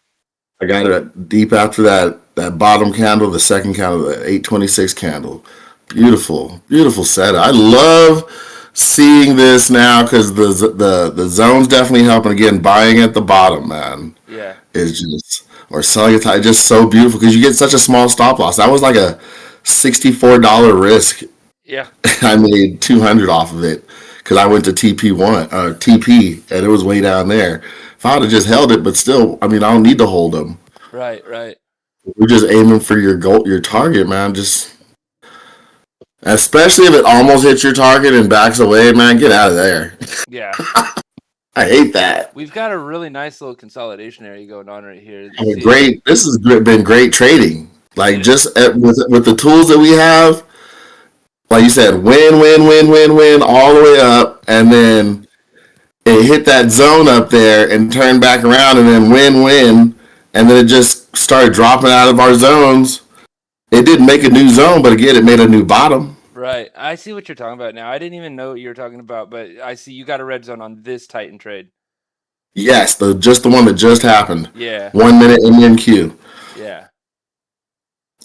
Speaker 4: I got it deep after that bottom candle, the second candle, the 826 candle. Beautiful, beautiful setup. I love seeing this now because the zone's definitely helping. Again, buying at the bottom, man,
Speaker 2: Yeah.
Speaker 4: is just or selling it just so beautiful because you get such a small stop loss. That was like a $64 risk.
Speaker 2: Yeah.
Speaker 4: I made 200 off of it because I went to TP, and it was way down there. If I would have just held it, but still, I mean, I don't need to hold them.
Speaker 2: Right, right.
Speaker 4: We're just aiming for your goal, your target, man. Just especially if it almost hits your target and backs away, man. Get out of there.
Speaker 2: Yeah.
Speaker 4: I hate that.
Speaker 2: We've got a really nice little consolidation area going on right here.
Speaker 4: Great. This has been great trading. Like
Speaker 2: Yeah.
Speaker 4: just with the tools that we have, like you said, win all the way up, and then it hit that zone up there and turned back around, and then win, and then it just started dropping out of our zones. It didn't make a new zone, but again, it made a new bottom.
Speaker 2: Right. I see what you're talking about now. I didn't even know what you were talking about, but I see you got a red zone on this Titan trade.
Speaker 4: Yes, just the one that just happened.
Speaker 2: Yeah.
Speaker 4: 1 minute MNQ.
Speaker 2: Yeah.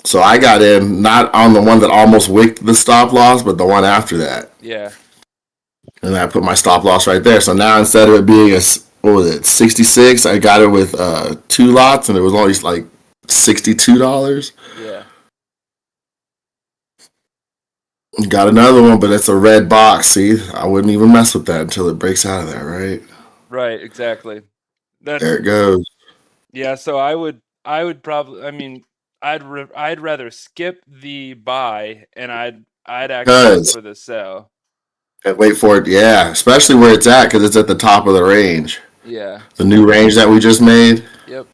Speaker 4: So I got in not on the one that almost wicked the stop loss, but the one after that.
Speaker 2: Yeah.
Speaker 4: And I put my stop loss right there. So now instead of it being what was it, 66, I got it with 2 lots, and it was only like $62.
Speaker 2: Yeah.
Speaker 4: Got another one, but it's a red box. See, I wouldn't even mess with that until it breaks out of there, right?
Speaker 2: Right. Exactly.
Speaker 4: There it goes.
Speaker 2: Yeah. So I would probably. I mean, I'd rather skip the buy and I'd actually go for the sell.
Speaker 4: And wait for it. Yeah, especially where it's at because it's at the top of the range.
Speaker 2: Yeah.
Speaker 4: The new range that we just made.
Speaker 2: Yep.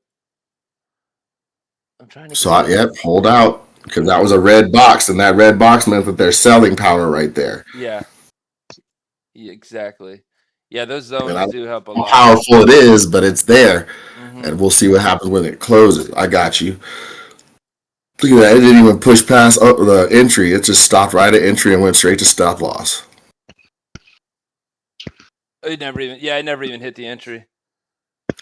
Speaker 2: I'm trying to.
Speaker 4: So hold out. Because that was a red box, and that red box meant that there's selling power right there.
Speaker 2: Yeah. Exactly. Yeah, those zones do help a lot.
Speaker 4: How powerful it is, but it's there. Mm-hmm. And we'll see what happens when it closes. I got you. Look at that. It didn't even push past the entry. It just stopped right at entry and went straight to stop loss.
Speaker 2: It never even hit the entry.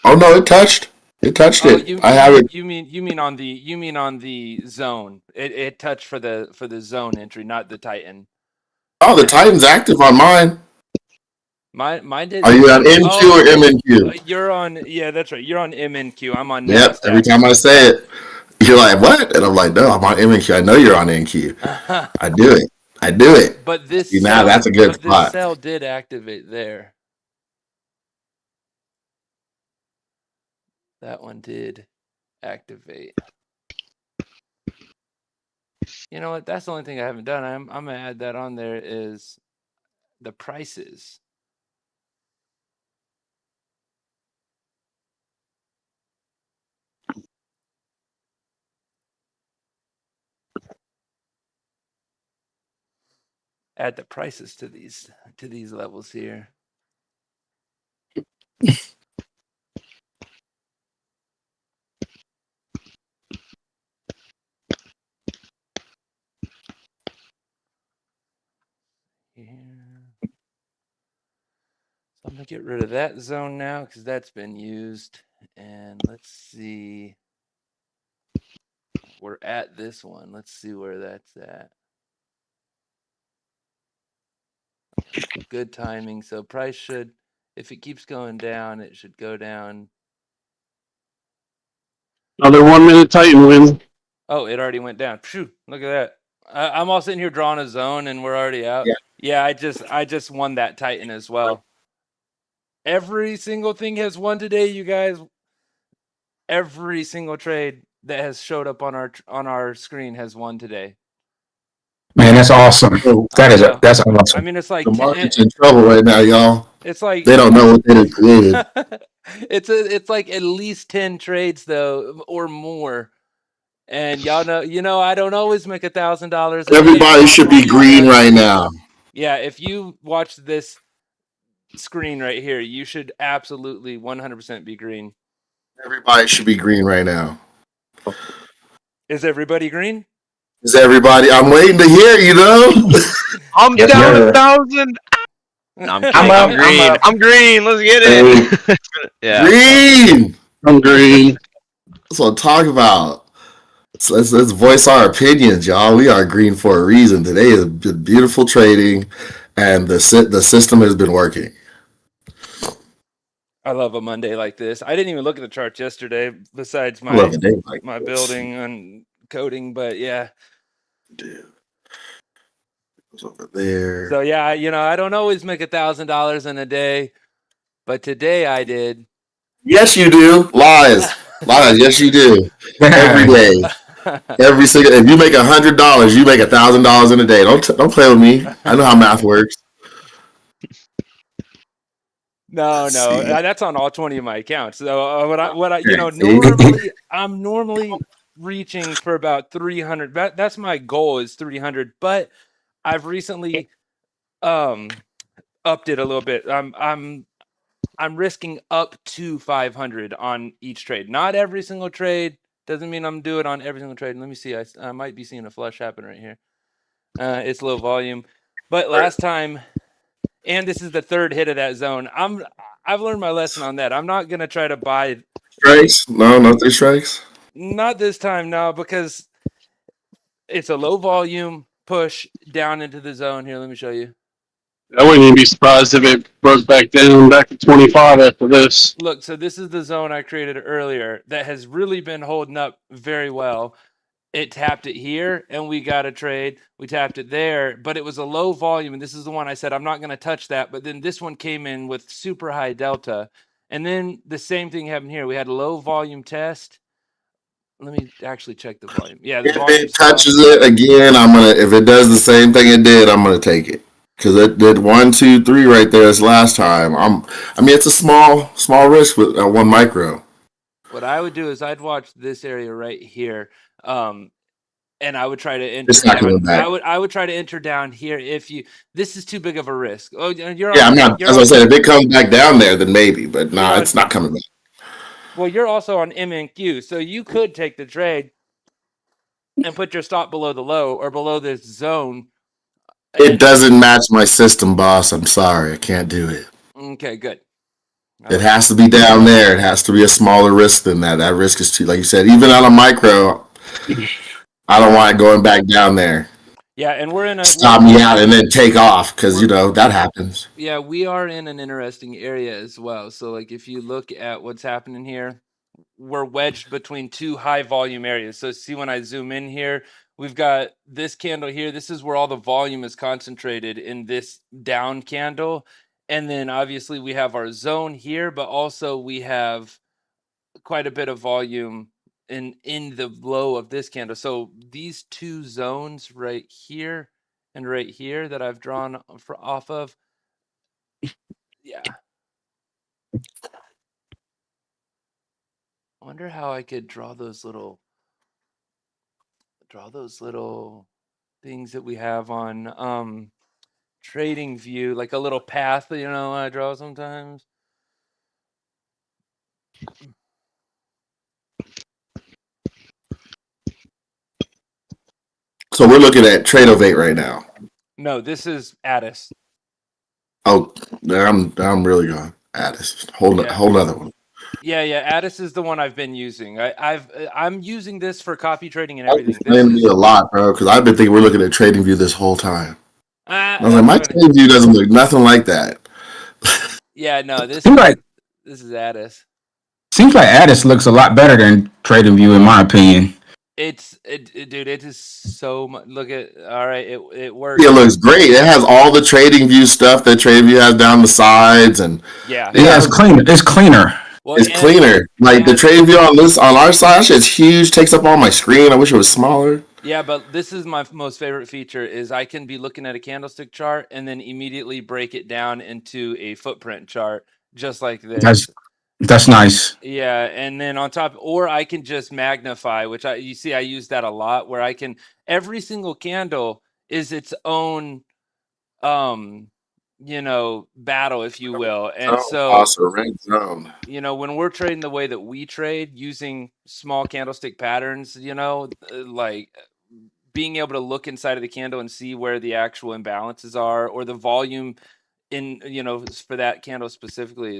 Speaker 4: Oh, no, it touched. It touched it. I have it.
Speaker 2: You mean on the zone. It touched for the zone entry, not the Titan.
Speaker 4: Oh, the Titan's active on mine.
Speaker 2: Mine did.
Speaker 4: Are you on MQ or MNQ?
Speaker 2: You're on. Yeah, that's right. You're on MNQ. I'm on.
Speaker 4: Yep.
Speaker 2: NASDAQ.
Speaker 4: Every time I say it, you're like, "What?" And I'm like, "No, I'm on MNQ. I know you're on NQ. I do it.
Speaker 2: But this
Speaker 4: now that's a good spot.
Speaker 2: This cell did activate there. That one did activate. You know what? That's the only thing I haven't done. I'm gonna add that on there is the prices. Add the prices to these levels here. So I'm gonna get rid of that zone now because that's been used. And let's see. We're at this one. Let's see where that's at. Good timing. So price should, if it keeps going down, it should go down.
Speaker 3: Another 1 minute Titan win.
Speaker 2: Oh, it already went down. Phew, look at that. I'm all sitting here drawing a zone and we're already out. Yeah, I just won that Titan as well. Every single thing has won today, you guys. Every single trade that has showed up on our screen has won today.
Speaker 6: Man, that's awesome. That's awesome.
Speaker 2: I mean, it's like
Speaker 4: the market's in trouble right now, y'all.
Speaker 2: It's like
Speaker 4: they don't know what they did created.
Speaker 2: It's like at least 10 trades though, or more. And y'all know, I don't always make $1,000.
Speaker 4: Everybody should be green right now.
Speaker 2: Yeah, if you watch this screen right here, you should absolutely 100% be green.
Speaker 4: Everybody should be green right now.
Speaker 2: Is everybody green?
Speaker 4: Is everybody? I'm waiting to hear,
Speaker 10: I'm down 1,000. I'm green. I'm green. Let's get it.
Speaker 4: Yeah. Green. I'm green. That's what I'm talking about. So let's voice our opinions, y'all. We are green for a reason. Today is beautiful trading, and the system has been working.
Speaker 2: I love a Monday like this. I didn't even look at the charts yesterday, besides my building and coding. But yeah,
Speaker 4: dude, it's over there.
Speaker 2: So yeah, I don't always make $1,000 in a day, but today I did.
Speaker 4: Yes, you do. Lies. Yes, you do. Every day. Every single. If you make $100, you make $1,000 in a day. Don't play with me. I know how math works.
Speaker 2: No, that's on all 20 of my accounts. So normally reaching for about 300. That's my goal is 300, but I've recently upped it a little bit. I'm risking up to 500 on each trade. Not every single trade. Doesn't mean I'm doing it on every single trade. Let me see. I might be seeing a flush happen right here. It's low volume, but last time, and this is the third hit of that zone. I've learned my lesson on that. I'm not gonna try to buy
Speaker 4: strikes. No, not 3 strikes.
Speaker 2: Not this time, no, because it's a low volume push down into the zone here. Let me show you.
Speaker 3: I wouldn't even be surprised if it broke back down back to 25 after this.
Speaker 2: Look, so this is the zone I created earlier that has really been holding up very well. It tapped it here and we got a trade. We tapped it there, but it was a low volume. And this is the one I said, I'm not going to touch that. But then this one came in with super high delta. And then the same thing happened here. We had a low volume test. Let me actually check the volume. Yeah, the
Speaker 4: If
Speaker 2: volume
Speaker 4: it touches it again, if it does the same thing it did, I'm gonna take it. Because it did 1, 2, 3 right there this last time. It's a small risk with 1 micro.
Speaker 2: What I would do is I'd watch this area right here. And I would try to enter
Speaker 4: It's not
Speaker 2: down.
Speaker 4: going back.
Speaker 2: I would try to enter down here this is too big of a risk. Oh, you're
Speaker 4: Yeah, I'm not. As I said, if it comes back down there, then maybe. But no, it's not coming back.
Speaker 2: Well, you're also on MNQ, so you could take the trade and put your stop below the low or below this zone.
Speaker 4: It doesn't match my system, boss. I'm sorry, I can't do it.
Speaker 2: Okay, good.
Speaker 4: It has to be down there. It has to be a smaller risk than that. That risk is too, like you said, even on a micro. I don't want it going back down there.
Speaker 2: Yeah, and we're in a
Speaker 4: stop me out and then take off because that happens.
Speaker 2: Yeah, we are in an interesting area as well. So, like, if you look at what's happening here, we're wedged between 2 high volume areas. So, see when I zoom in here, we've got this candle here. This is where all the volume is concentrated in this down candle. And then obviously we have our zone here, but also we have quite a bit of volume in the low of this candle. So these 2 zones right here and right here that I've drawn off of, yeah. I wonder how I could draw those little things that we have on trading view, like a little path, I draw sometimes.
Speaker 4: So we're looking at Tradeovate right now.
Speaker 2: No, this is Addis.
Speaker 4: Oh, I'm really going Addis. Whole other one.
Speaker 2: Yeah, Addis is the one I've been using. I'm using this for copy trading and everything.
Speaker 4: This is a lot, bro, because I've been thinking we're looking at Trading View this whole time. I was like, my Trading View doesn't look nothing like that.
Speaker 2: Yeah, no, this is Addis.
Speaker 6: Seems like Addis looks a lot better than Trading View, in my opinion.
Speaker 2: Dude, it is so much. Look at, all right, it works.
Speaker 4: It looks great. It has all the Trading View stuff that Trading View has down the sides, and
Speaker 6: it's cleaner. It's cleaner.
Speaker 2: Well,
Speaker 4: it's cleaner. Like the Trading View on our side, it's huge. Takes up all my screen. I wish it was smaller.
Speaker 2: Yeah, but this is my most favorite feature: is I can be looking at a candlestick chart and then immediately break it down into a footprint chart, just like this.
Speaker 6: That's nice.
Speaker 2: Yeah, and then on top, or I can just magnify, which I use that a lot, where I can, every single candle is its own battle, if you will. And
Speaker 4: red zone.
Speaker 2: When we're trading the way that we trade, using small candlestick patterns, like being able to look inside of the candle and see where the actual imbalances are, or the volume in, for that candle specifically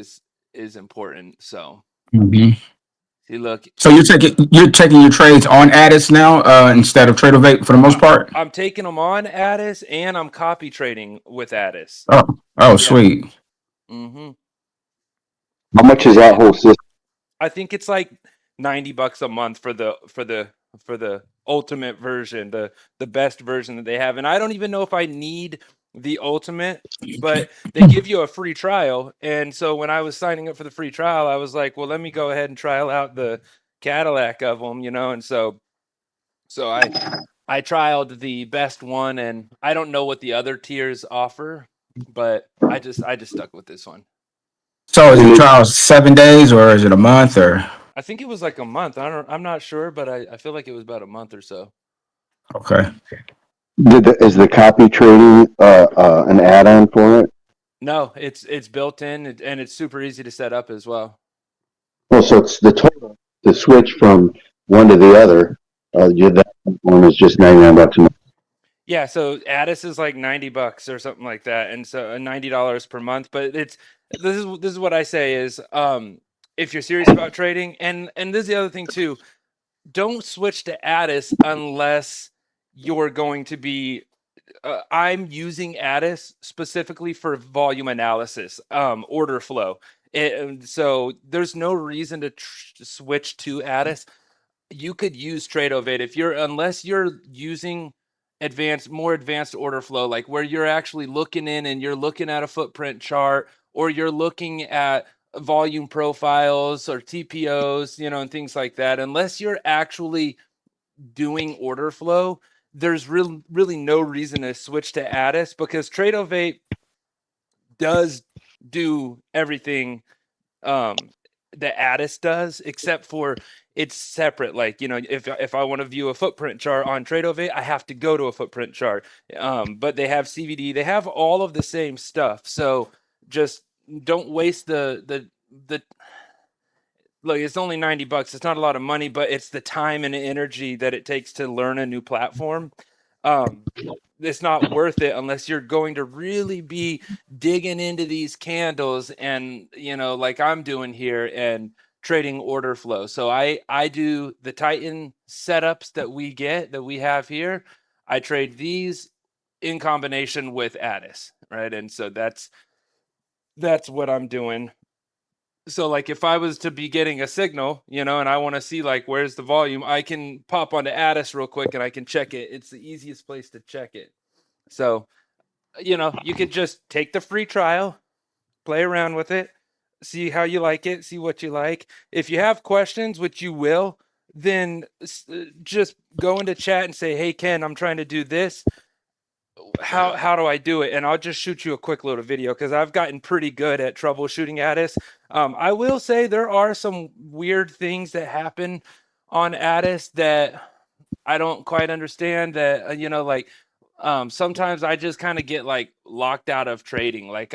Speaker 2: is important. So see, look.
Speaker 6: So you're taking your trades on Addis now instead of Tradeovate for the most part?
Speaker 2: I'm taking them on Addis and I'm copy trading with Addis.
Speaker 6: Oh, sweet.
Speaker 2: Mm-hmm.
Speaker 1: How much is that whole system?
Speaker 2: I think it's like $90 a month for the ultimate version, the best version that they have. And I don't even know if I need the ultimate, but they give you a free trial. And so when I was signing up for the free trial, I was like, well, let me go ahead and trial out the Cadillac of them, and so I trialed the best one, and I don't know what the other tiers offer, but I just stuck with this one.
Speaker 6: So is the trial 7 days or is it a month or?
Speaker 2: I think it was like a month. I'm not sure, but I feel like it was about a month or so.
Speaker 6: Okay.
Speaker 1: Is the copy trading an add-on for it?
Speaker 2: No, it's built in, and it's super easy to set up as well.
Speaker 1: Well, so it's the switch from one to the other. That one is just $99 a month.
Speaker 2: Yeah, so Addis is like $90 or something like that, and so $90 per month. But this is what I say is, if you're serious about trading, and this is the other thing too, don't switch to Addis unless
Speaker 11: you're going to be I'm using Addis specifically for volume analysis, order flow. So there's no reason to switch to Addis. You could use Tradeovate unless you're using more advanced order flow, like where you're actually looking in and you're looking at a footprint chart, or you're looking at volume profiles or TPOs, and things like that. Unless you're actually doing order flow, there's really no reason to switch to Addis, because Tradeovate does do everything that Addis does, except for it's separate. Like, if I want to view a footprint chart on Tradeovate, I have to go to a footprint chart. But they have CVD, they have all of the same stuff. So just don't waste the look, it's only $90. It's not a lot of money, but it's the time and energy that it takes to learn a new platform. It's not worth it unless you're going to really be digging into these candles and, like I'm doing here, and trading order flow. So I do the Titan setups that we have here. I trade these in combination with Addis, right? And so that's what I'm doing. So like if I was to be getting a signal, and I want to see like where's the volume, I can pop onto Addis real quick and I can check it. It's the easiest place to check it. So, you could just take the free trial, play around with it, see how you like it, see what you like. If you have questions, which you will, then just go into chat and say, "Hey Ken, I'm trying to do this. How do I do it?" And I'll just shoot you a quick little video, because I've gotten pretty good at troubleshooting Addis. I will say there are some weird things that happen on Addis that I don't quite understand. That like sometimes I just kind of get like locked out of trading. Like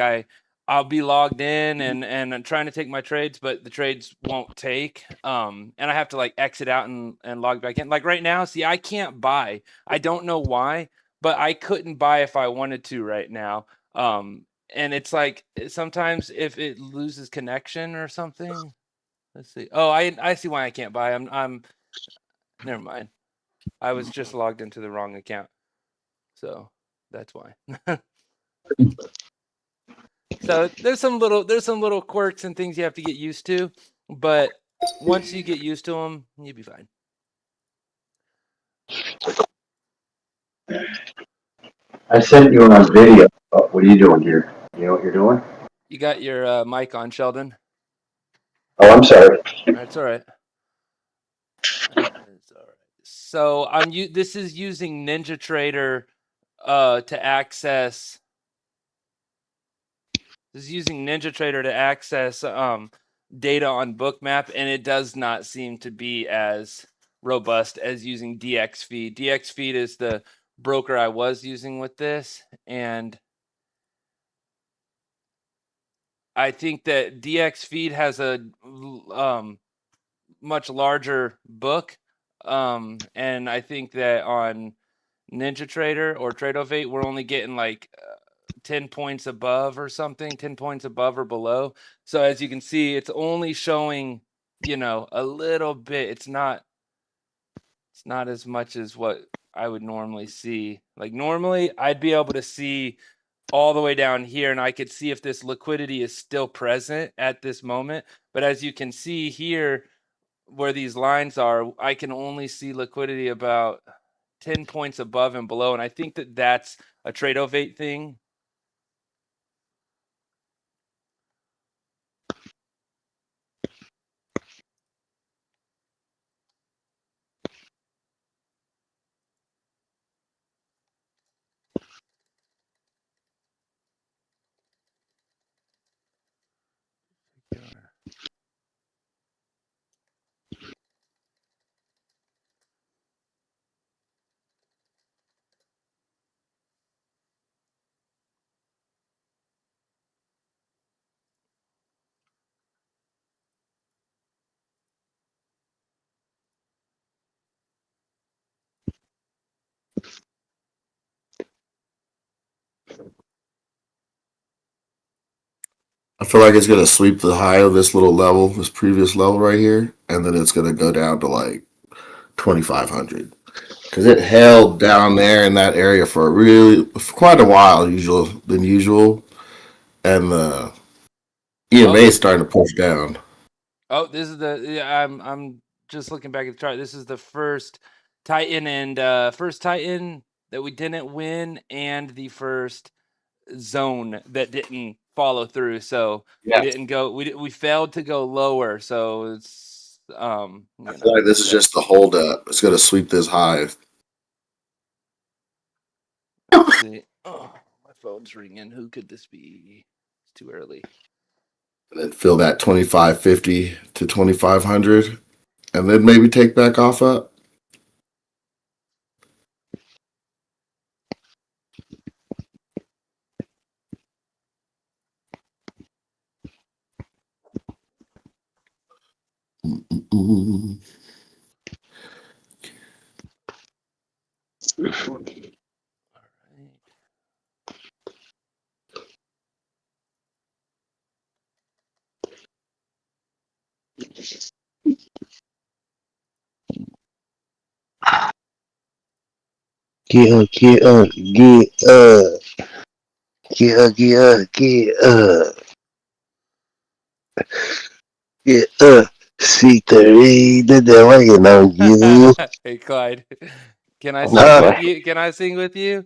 Speaker 11: I'll be logged in and I'm trying to take my trades, but the trades won't take. And I have to like exit out and log back in. Like right now, see, I can't buy. I don't know why, but I couldn't buy if I wanted to right now. And it's like sometimes if it loses connection or something. Let's see. Oh, I see why I can't buy. I'm never mind. I was just logged into the wrong account. So that's why. So there's some little quirks and things you have to get used to, but once you get used to them, you'll be fine.
Speaker 1: I sent you on video. What are you doing here? You know what you're doing?
Speaker 11: You got your mic on, Sheldon?
Speaker 1: Oh, I'm sorry.
Speaker 11: That's all right. That's all right. So this is using NinjaTrader to access. This is using NinjaTrader to access data on Bookmap, and it does not seem to be as robust as using DXFeed. DXFeed is the broker I was using with this, and I think that DXFeed has a much larger book, and I think that on NinjaTrader or Tradeovate, we're only getting like 10 points above or something, 10 points above or below. So as you can see, it's only showing, a little bit. It's not as much as what I would normally see. Like normally I'd be able to see all the way down here and I could see if this liquidity is still present at this moment. But as you can see here, where these lines are, I can only see liquidity about 10 points above and below. And I think that that's a Tradeovate thing.
Speaker 4: I feel like it's gonna sweep the high of this little level, this previous level right here, and then it's gonna go down to like 2,500. because it held down there in that area for quite a while than usual, and the EMA is starting to push down.
Speaker 11: Oh, this is I'm just looking back at the chart. This is the first Titan that we didn't win, and the first zone that didn't follow through. So we didn't go. We failed to go lower. So it's
Speaker 4: I feel like this is just the hold up. It's going to sweep this high.
Speaker 11: Let's see. Oh, my phone's ringing. Who could this be? It's too early.
Speaker 4: And then fill that 2550 to 2500, and then maybe take back off up.
Speaker 1: Get up, get up, get up. Get up, get up, get up. Get up. C3, they're waiting on you.
Speaker 11: Hey, Clyde. Can I
Speaker 1: No.
Speaker 11: sing with you? Can I sing with you?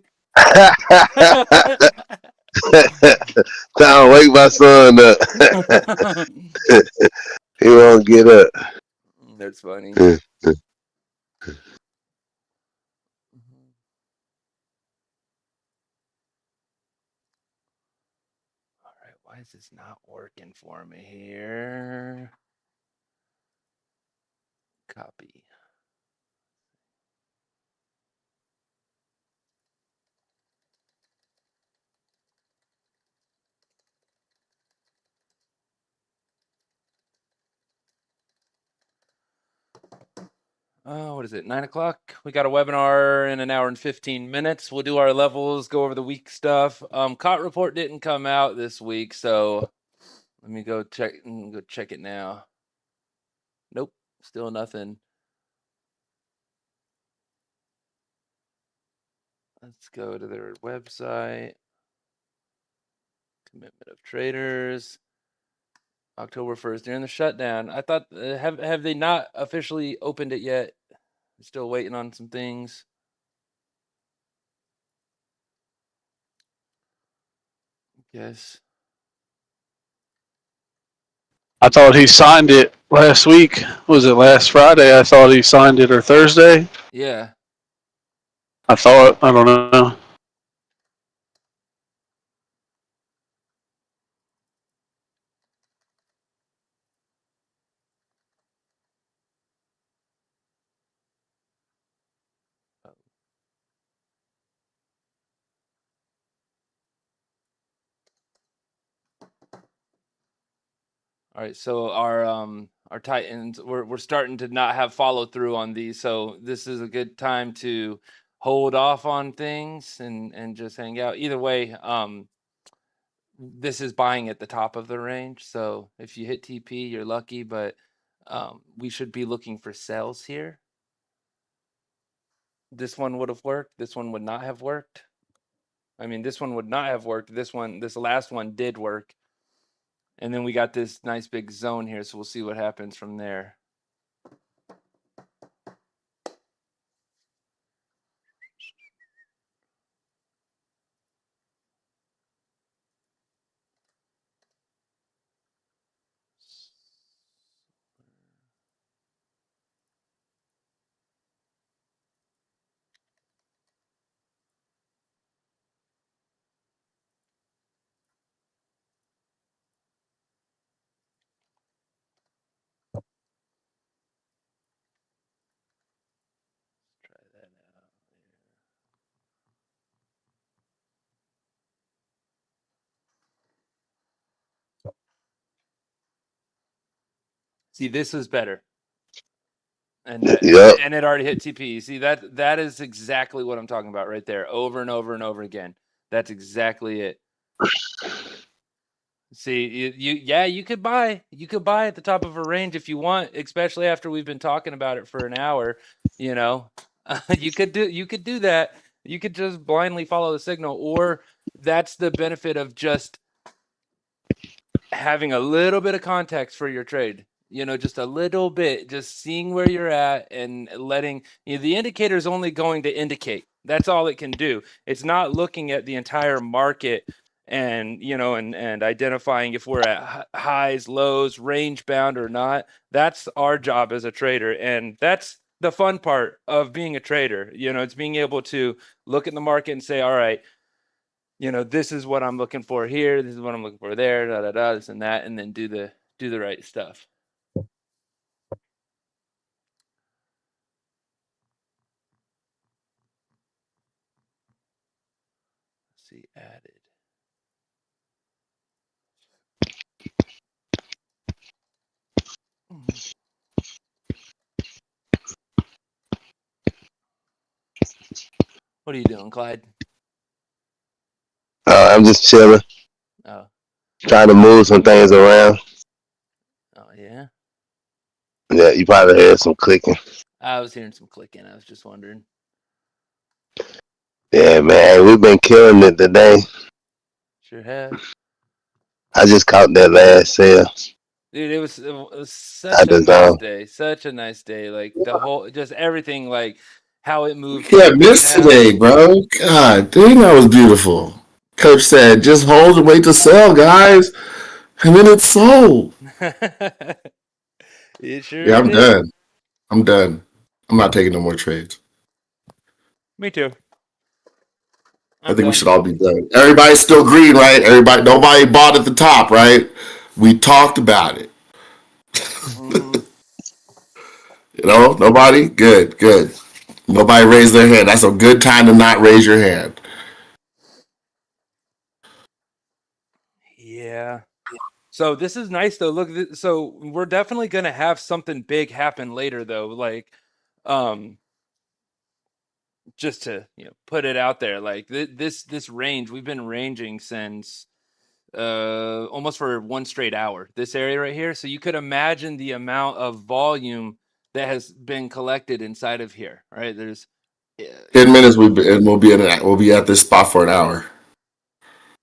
Speaker 1: Don't wake my son up. He won't get up.
Speaker 11: That's funny. All right, why is this not working for me here? Copy. What is it? 9 o'clock. We got a webinar in an hour and 15 minutes. We'll do our levels, go over the week stuff. COT report didn't come out this week, so let me go check it now. Nope, still nothing. Let's go to their website. Commitment of traders. October 1st during the shutdown. I thought have they not officially opened it yet? I'm still waiting on some things. Yes.
Speaker 3: I thought he signed it last week. Was it last Friday? I thought he signed it, or Thursday.
Speaker 11: Yeah.
Speaker 3: I don't know.
Speaker 11: All right, so our Titans, we're starting to not have follow through on these, so this is a good time to hold off on things and just hang out. Either way, this is buying at the top of the range, so if you hit TP, you're lucky, but we should be looking for sells here. This one would have worked. This one would not have worked. I mean, this one would not have worked. This last one did work. And then we got this nice big zone here, so we'll see what happens from there. See, this is better. And and it already hit TP. See, that is exactly what I'm talking about right there, over and over and over again. That's exactly it. See, you could buy at the top of a range if you want, especially after we've been talking about it for an hour, you know. You could do that. You could just blindly follow the signal, or that's the benefit of just having a little bit of context for your trade. Just a little bit, just seeing where you're at and letting the indicator is only going to indicate. That's all it can do. It's not looking at the entire market and and identifying if we're at highs, lows, range bound or not. That's our job as a trader, and that's the fun part of being a trader. It's being able to look at the market and say, all right, this is what I'm looking for here, this is what I'm looking for there, this and that, and then do the right stuff. Let's see, added. What are you doing, Clyde?
Speaker 12: I'm just chilling.
Speaker 11: Oh.
Speaker 12: Trying to move some things around.
Speaker 11: Oh, yeah?
Speaker 12: Yeah, you probably heard some clicking.
Speaker 11: I was hearing some clicking. I was just wondering.
Speaker 12: Yeah, man, we've been killing it today.
Speaker 11: Sure have.
Speaker 12: I just caught that last sale.
Speaker 11: Dude, it was such a nice day. Such a nice day. Like the whole, just everything, like how it moved.
Speaker 4: Yeah, missed today, bro. God, dang, that was beautiful. Coach said, just hold and wait to sell, guys. And then it's sold.
Speaker 11: It sure
Speaker 4: Yeah, I'm
Speaker 11: did.
Speaker 4: done. I'm done. I'm not taking no more trades.
Speaker 11: Me too.
Speaker 4: I think we should all be done. Everybody's still green, right? Nobody bought at the top, right? We talked about it. Nobody? Good. Nobody raised their hand. That's a good time to not raise your hand.
Speaker 11: Yeah. So this is nice though. Look, so we're definitely going to have something big happen later though. Like, just to put it out there, like this range, we've been ranging since almost for one straight hour, this area right here. So you could imagine the amount of volume that has been collected inside of here, right? There's
Speaker 4: 10 minutes we'll be at this spot for an hour.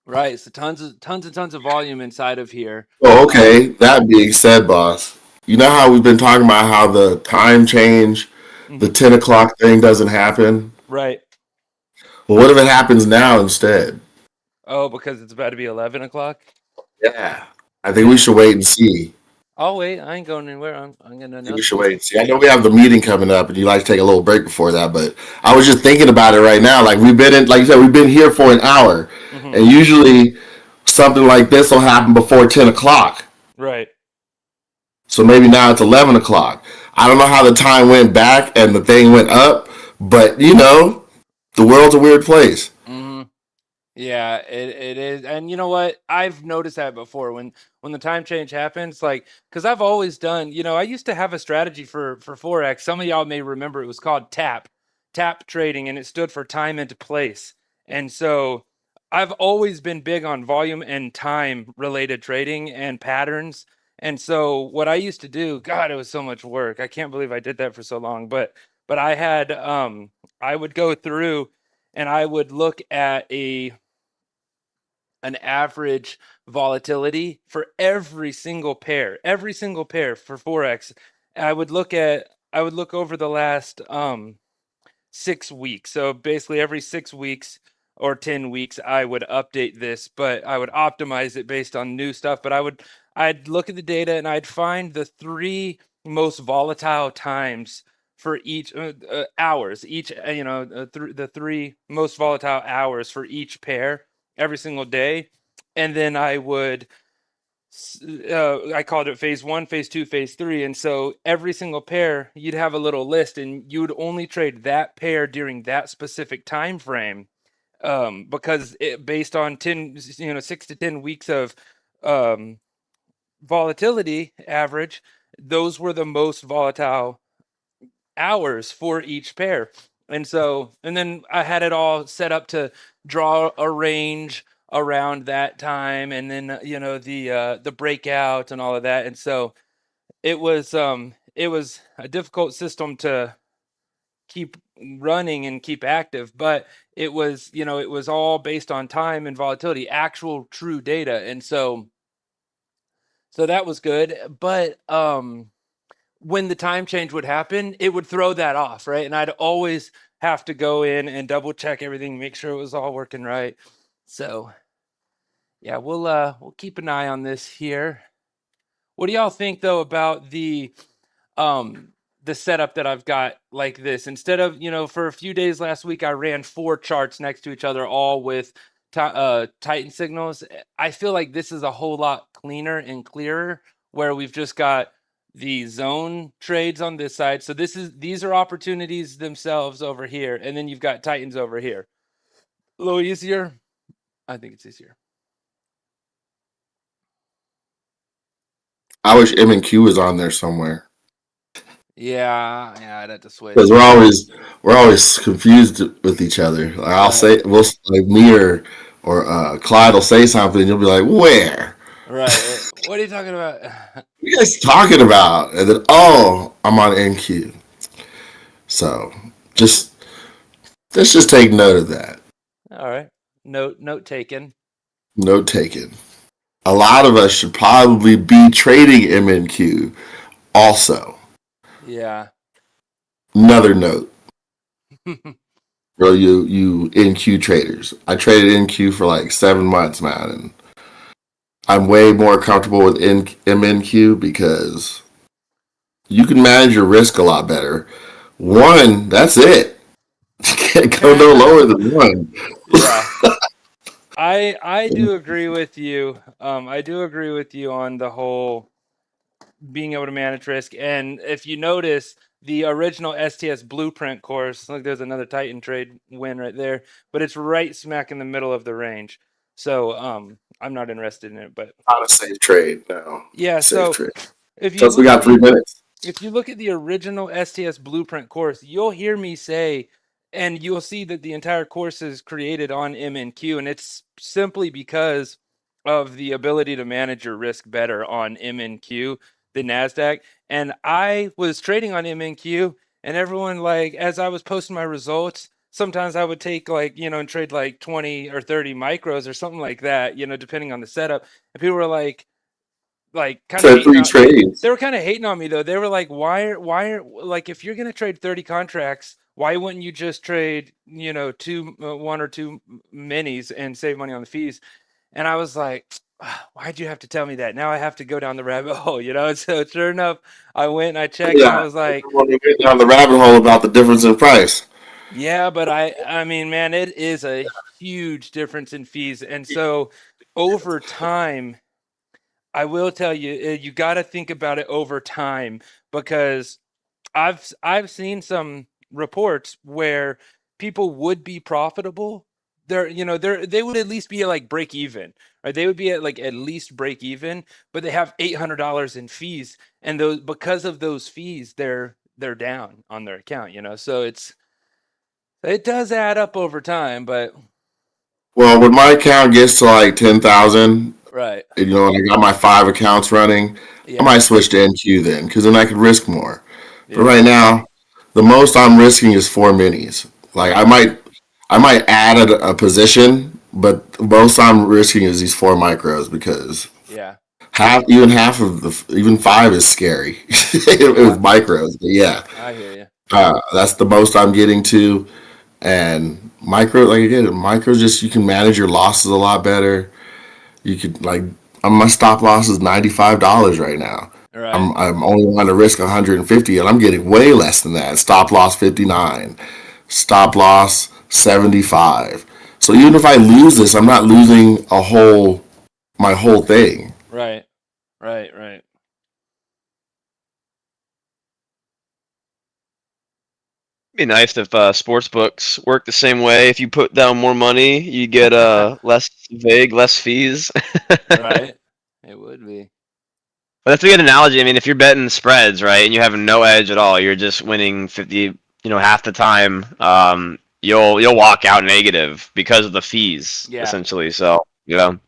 Speaker 11: Right. So tons of volume inside of here.
Speaker 4: Oh, okay. That being said, boss, you know how we've been talking about how the time change, the 10 o'clock thing doesn't happen?
Speaker 11: Right.
Speaker 4: Well, what if it happens now instead?
Speaker 11: Oh, because it's about to be 11 o'clock?
Speaker 4: Yeah. I think we should wait and see.
Speaker 11: I'll wait. I ain't going anywhere. I'm going to know.
Speaker 4: We should wait and see. I know we have the meeting coming up, and you like to take a little break before that, but I was just thinking about it right now. Like like you said, we've been here for an hour, and usually something like this will happen before 10 o'clock.
Speaker 11: Right.
Speaker 4: So maybe now it's 11 o'clock. I don't know how the time went back and the thing went up, but the world's a weird place.
Speaker 11: Yeah, it is. And you know what? I've noticed that before when the time change happens, like, because I've always done, I used to have a strategy for Forex. Some of y'all may remember it was called TAP trading, and it stood for time into place. And so I've always been big on volume and time related trading and patterns. And so what I used to do, God, it was so much work. I can't believe I did that for so long. But I had I would go through and I would look at an average volatility for every single pair for Forex. I would look over the last 6 weeks. So basically every 6 weeks or 10 weeks, I would update this, but I would optimize it based on new stuff. But I'd look at the data and I'd find the 3 most volatile times for each hours, the 3 most volatile hours for each pair every single day. And then I would, I called it phase 1, phase 2, phase 3. And so every single pair, you'd have a little list and you would only trade that pair during that specific time frame. Because based on 6 to 10 weeks of volatility average, those were the most volatile hours for each pair. And then I had it all set up to draw a range around that time, and then the breakout and all of that. And so it was a difficult system to keep running and keep active, but it was, you know, it was all based on time and volatility, actual true data. And so that was good. But when the time change would happen, it would throw that off, right? And I'd always have to go in and double check everything, make sure it was all working right. So yeah, we'll keep an eye on this here. What do y'all think though about the setup that I've got like this? Instead of, you know, for a few days last week, I ran 4 charts next to each other, all with Titan signals. I feel like this is a whole lot cleaner and clearer, where we've just got the zone trades on this side. So these are opportunities themselves over here, and then you've got Titans over here. A little easier. I think it's easier.
Speaker 4: I wish M and Q was on there somewhere.
Speaker 11: Yeah, I'd have to switch.
Speaker 4: Because we're always confused with each other. Like I'll say, like me or Clyde will say something, and you'll be like, "Where?"
Speaker 11: Right. What are you talking about?
Speaker 4: What are you guys talking about? And then, oh, I'm on NQ. So let's just take note of that.
Speaker 11: All right. Note taken.
Speaker 4: Note taken. A lot of us should probably be trading MNQ also.
Speaker 11: Yeah.
Speaker 4: Another note. For you NQ traders. I traded NQ for like 7 months, man, and I'm way more comfortable with MNQ because you can manage your risk a lot better. 1, that's it. You can't go no lower than 1.
Speaker 11: Yeah. I do agree with you. I do agree with you on the whole being able to manage risk. And if you notice, the original STS blueprint course, look, there's another Titan trade win right there, but it's right smack in the middle of the range. So I'm not interested in it, but
Speaker 4: Not a safe trade now.
Speaker 11: yeah.
Speaker 4: Safe
Speaker 11: So
Speaker 4: trade.
Speaker 11: if you
Speaker 4: Plus we got 3 minutes.
Speaker 11: If you look at the original STS blueprint course, you'll hear me say, and you'll see that the entire course is created on MNQ, and it's simply because of the ability to manage your risk better on MNQ than NASDAQ. And I was trading on MNQ, and everyone, like, as I was posting my results, sometimes I would take, like, you know, and trade like 20 or 30 micros or something like that, you know, depending on the setup. And people were like kind of hating on, they were kind of hating on me though. They were like, why are like, if you're going to trade 30 contracts, why wouldn't you just trade, you know, 1 or 2 minis and save money on the fees? And I was like, why'd you have to tell me that? Now I have to go down the rabbit hole, you know? And so sure enough, I went and I checked, and I was like,
Speaker 4: Get down the rabbit hole about the difference in price.
Speaker 11: yeah, but I mean, man, it is a huge difference in fees. And so over time, I will tell you, you got to think about it over time, because I've seen some reports where people would be profitable. They would at least be at like break even, or they would be at like at least break even, but they have $800 in fees, and those, because of those fees, they're down on their account. You know, so it does add up over time, but
Speaker 4: Well, when my account gets to like 10,000,
Speaker 11: right,
Speaker 4: you know, I got my 5 accounts running, I might switch to NQ then, because then I could risk more. But right now, the most I'm risking is 4 minis. Like I might add a position, but most I'm risking is these 4 micros, because half of even 5 is scary. It was micros, but yeah,
Speaker 11: I hear you.
Speaker 4: that's the most I'm getting to. And micros, just, you can manage your losses a lot better. You could, like, my stop loss is $95 right now.
Speaker 11: Right.
Speaker 4: I'm only want to risk 150, and I'm getting way less than that. Stop loss 59, stop loss 75. So even if I lose this, I'm not losing my whole thing.
Speaker 11: Right.
Speaker 10: Be nice if sports books work the same way. If you put down more money, you get less fees.
Speaker 11: Right. It would be.
Speaker 10: But that's a good analogy. I mean, if you're betting spreads, right, and you have no edge at all, you're just winning 50, half the time. You'll walk out negative because of the fees, essentially. So,
Speaker 11: I'm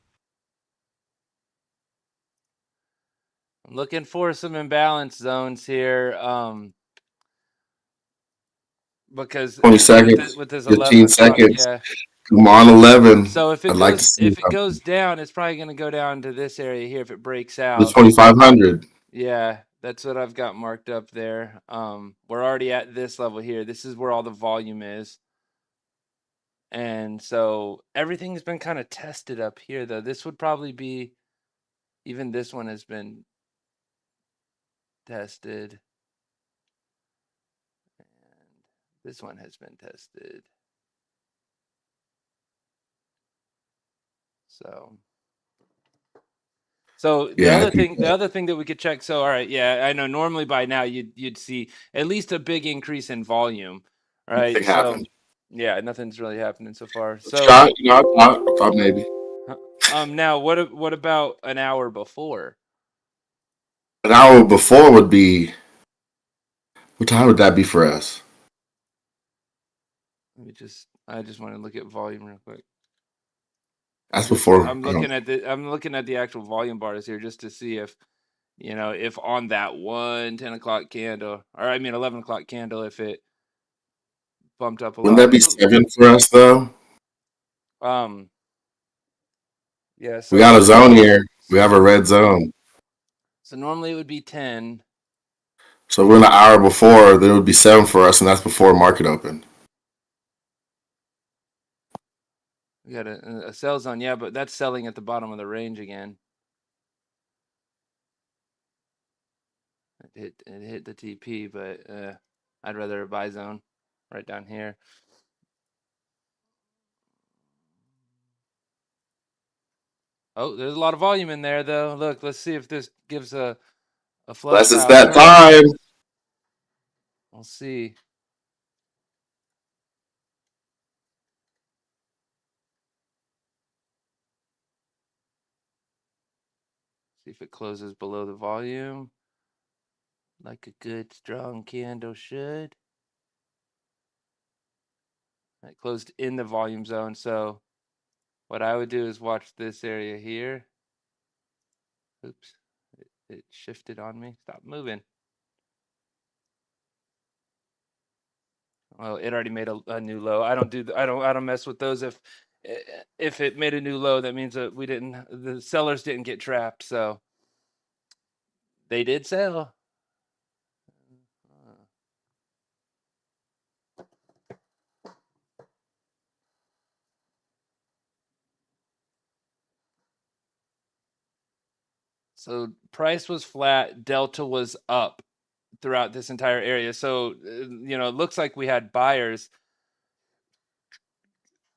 Speaker 11: looking for some imbalance zones here.
Speaker 2: because
Speaker 4: 20
Speaker 2: with
Speaker 4: seconds,
Speaker 2: with this
Speaker 4: 15
Speaker 2: 11 o'clock,
Speaker 4: seconds.
Speaker 2: yeah.
Speaker 4: Come on, 11.
Speaker 2: So if
Speaker 4: I'd like to see
Speaker 2: it goes down, it's probably going to go down to this area here if it breaks
Speaker 4: the
Speaker 2: out.
Speaker 4: 2,500.
Speaker 2: Yeah, that's what I've got marked up there. We're already at this level here. This is where all the volume is. And so everything's been kind of tested up here, though. This would probably be, even this one has been tested. And this one has been tested. So the other thing that we could check. So all right, yeah, I know normally by now you'd see at least a big increase in volume, right?
Speaker 4: Nothing
Speaker 2: So
Speaker 4: happened.
Speaker 2: yeah, nothing's really happening so far. So
Speaker 4: Shot, I thought maybe.
Speaker 2: now what about an hour before?
Speaker 4: An hour before would be. What time would that be for us?
Speaker 2: I just want to look at volume real quick.
Speaker 4: That's before.
Speaker 2: I'm looking at the actual volume bars here just to see if, if on that 10 o'clock candle, or I mean 11 o'clock candle, if it bumped up a lot.
Speaker 4: Wouldn't that be 7 for us though?
Speaker 2: Yeah. So
Speaker 4: we got a zone here. We have a red zone.
Speaker 2: So normally it would be 10.
Speaker 4: So we're in an hour before, then it would be 7 for us, and that's before market open.
Speaker 2: We got a sell zone, yeah, but that's selling at the bottom of the range again. It hit the TP, but I'd rather a buy zone right down here. Oh, there's a lot of volume in there, though. Look, let's see if this gives a flush.
Speaker 4: Unless it's that time.
Speaker 2: We'll see. See if it closes below the volume, like a good strong candle should. It closed in the volume zone, so what I would do is watch this area here. Oops, it shifted on me. Stop moving. Well, it already made a new low. I don't mess with those. If it made a new low, that means that the sellers didn't get trapped. So they did sell. So price was flat, delta was up throughout this entire area. So it looks like we had buyers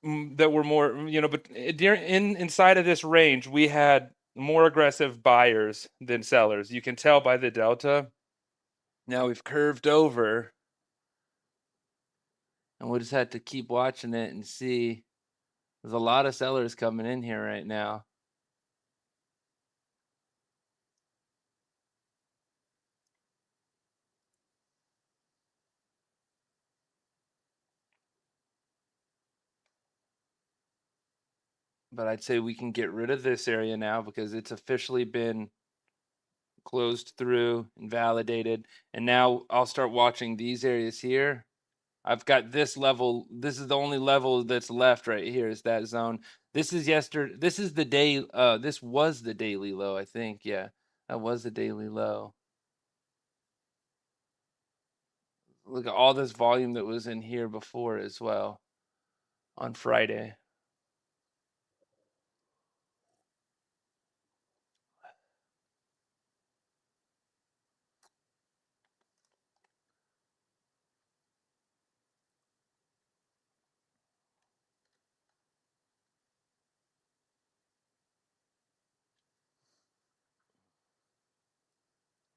Speaker 2: that were more, but inside of this range, we had more aggressive buyers than sellers. You can tell by the delta. Now we've curved over, and we'll just have to keep watching it and see. There's a lot of sellers coming in here right now. But I'd say we can get rid of this area now because it's officially been closed through and validated. And now I'll start watching these areas here. I've got this level. This is the only level that's left right here is that zone. This is yesterday. This is the day. This was the daily low, I think. Yeah, that was the daily low. Look at all this volume that was in here before as well on Friday.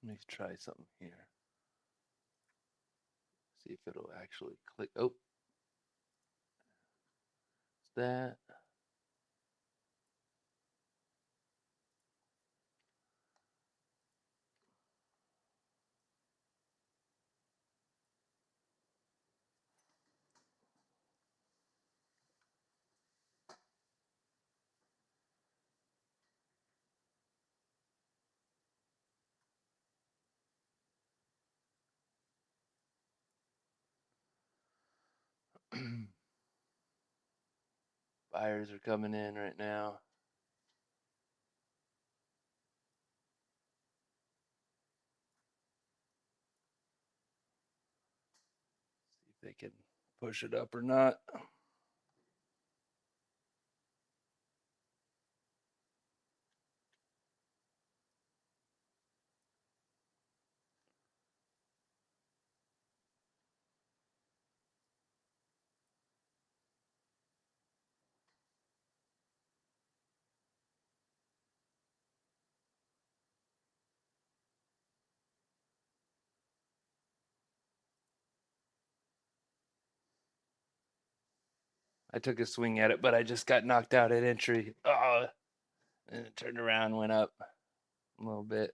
Speaker 2: Let me try something here. See if it'll actually click. Oh, that. Buyers are coming in right now. See if they can push it up or not. I took a swing at it, but I just got knocked out at entry. Oh, and it turned around, went up a little bit.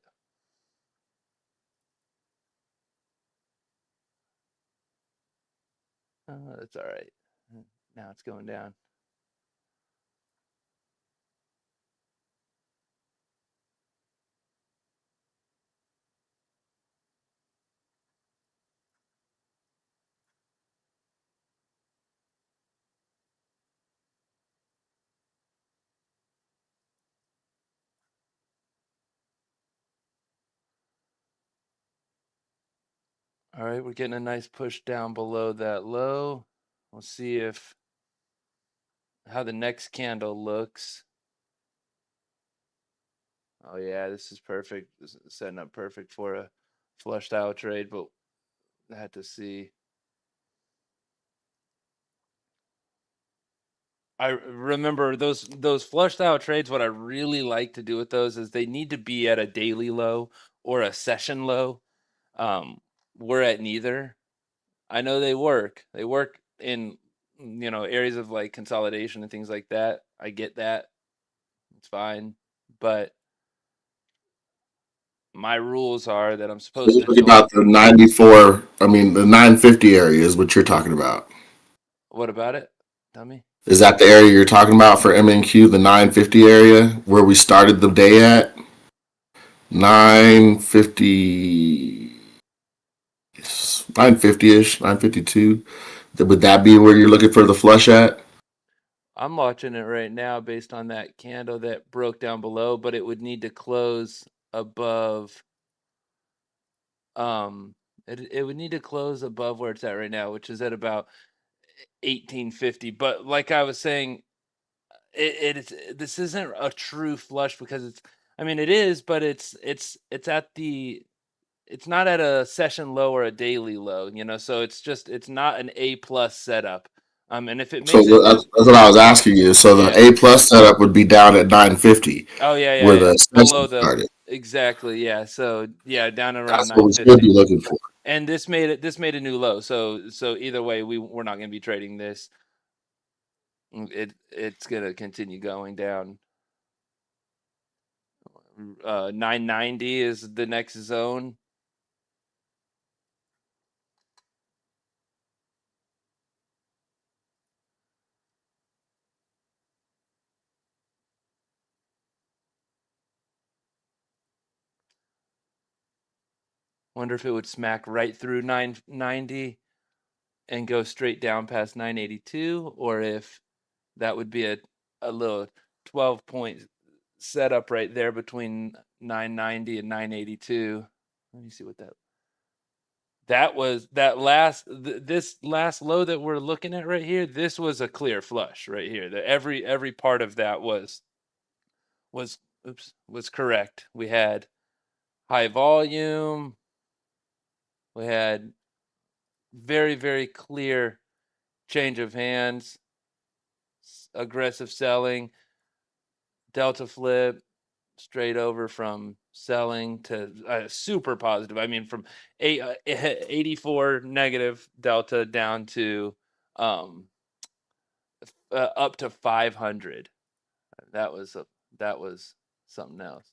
Speaker 2: Oh, that's all right. Now it's going down. All right, we're getting a nice push down below that low. We'll see if how the next candle looks. Oh yeah, this is perfect. This is setting up perfect for a flush style trade, but I had to see. I remember those flush style trades. What I really like to do with those is they need to be at a daily low or a session low. We're at neither. I know they work. They work in areas of like consolidation and things like that. I get that. It's fine, but my rules are that I'm
Speaker 4: So
Speaker 2: supposed
Speaker 4: you're
Speaker 2: to
Speaker 4: talking
Speaker 2: join.
Speaker 4: about the 94, I mean, the 950 area is what you're talking about.
Speaker 2: What about it? Tell me.
Speaker 4: Is that the area you're talking about for MNQ, the 950 area where we started the day at? 950, 950-ish, 952. Would that be where you're looking for the flush at?
Speaker 2: I'm watching it right now based on that candle that broke down below, but it would need to close above. It would need to close above where it's at right now, which is at about 1850. But like I was saying, this isn't a true flush because it's. I mean, it is, but it's at the. It's not at a session low or a daily low, so it's not an A plus setup. And if it
Speaker 4: So
Speaker 2: makes it,
Speaker 4: that's what I was asking you. So the
Speaker 2: yeah.
Speaker 4: A plus setup would be down at 950,
Speaker 2: Oh yeah,
Speaker 4: where
Speaker 2: yeah,
Speaker 4: the
Speaker 2: below
Speaker 4: session
Speaker 2: the
Speaker 4: started.
Speaker 2: exactly, yeah. So yeah, down around
Speaker 4: That's what we should
Speaker 2: 950.
Speaker 4: be looking for.
Speaker 2: And this made a new low. So either way, we're not going to be trading this. It's going to continue going down. 990 is the next zone. Wonder if it would smack right through 990 and go straight down past 982, or if that would be a little 12-point setup right there between 990 and 982. Let me see what that was. This last low that we're looking at right here. This was a clear flush right here. Every part of that was correct. We had high volume. We had very, very clear change of hands, aggressive selling, delta flip, straight over from selling to super positive. I mean, from 84 negative delta down to up to 500. That was something else.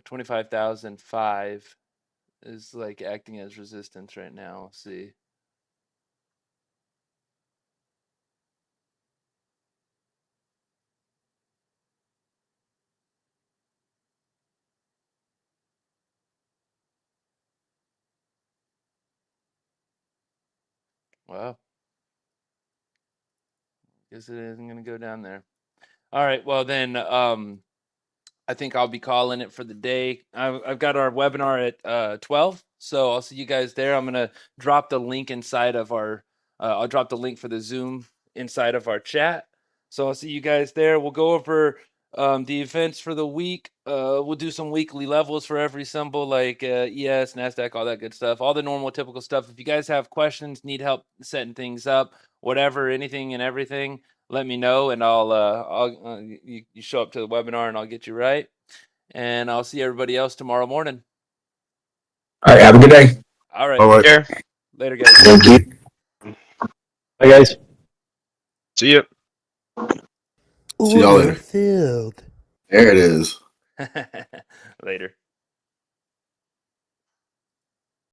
Speaker 2: 25,005 is like acting as resistance right now. Let's see. Well, guess it isn't going to go down there. All right. Well, then I think I'll be calling it for the day. I've got our webinar at 12, so I'll see you guys there. I'm gonna drop the link inside of our. I'll drop the link for the Zoom inside of our chat. So I'll see you guys there. We'll go over the events for the week. We'll do some weekly levels for every symbol, like ES, NASDAQ, all that good stuff, all the normal, typical stuff. If you guys have questions, need help setting things up, whatever, anything and everything, let me know, and you show up to the webinar, and I'll get you right. And I'll see everybody else tomorrow morning.
Speaker 6: All right, have a good day.
Speaker 2: All right.
Speaker 4: All right.
Speaker 2: Later, guys.
Speaker 1: Thank you.
Speaker 9: Bye, guys.
Speaker 10: See you.
Speaker 4: See y'all later.
Speaker 13: Field.
Speaker 4: There it is.
Speaker 2: Later.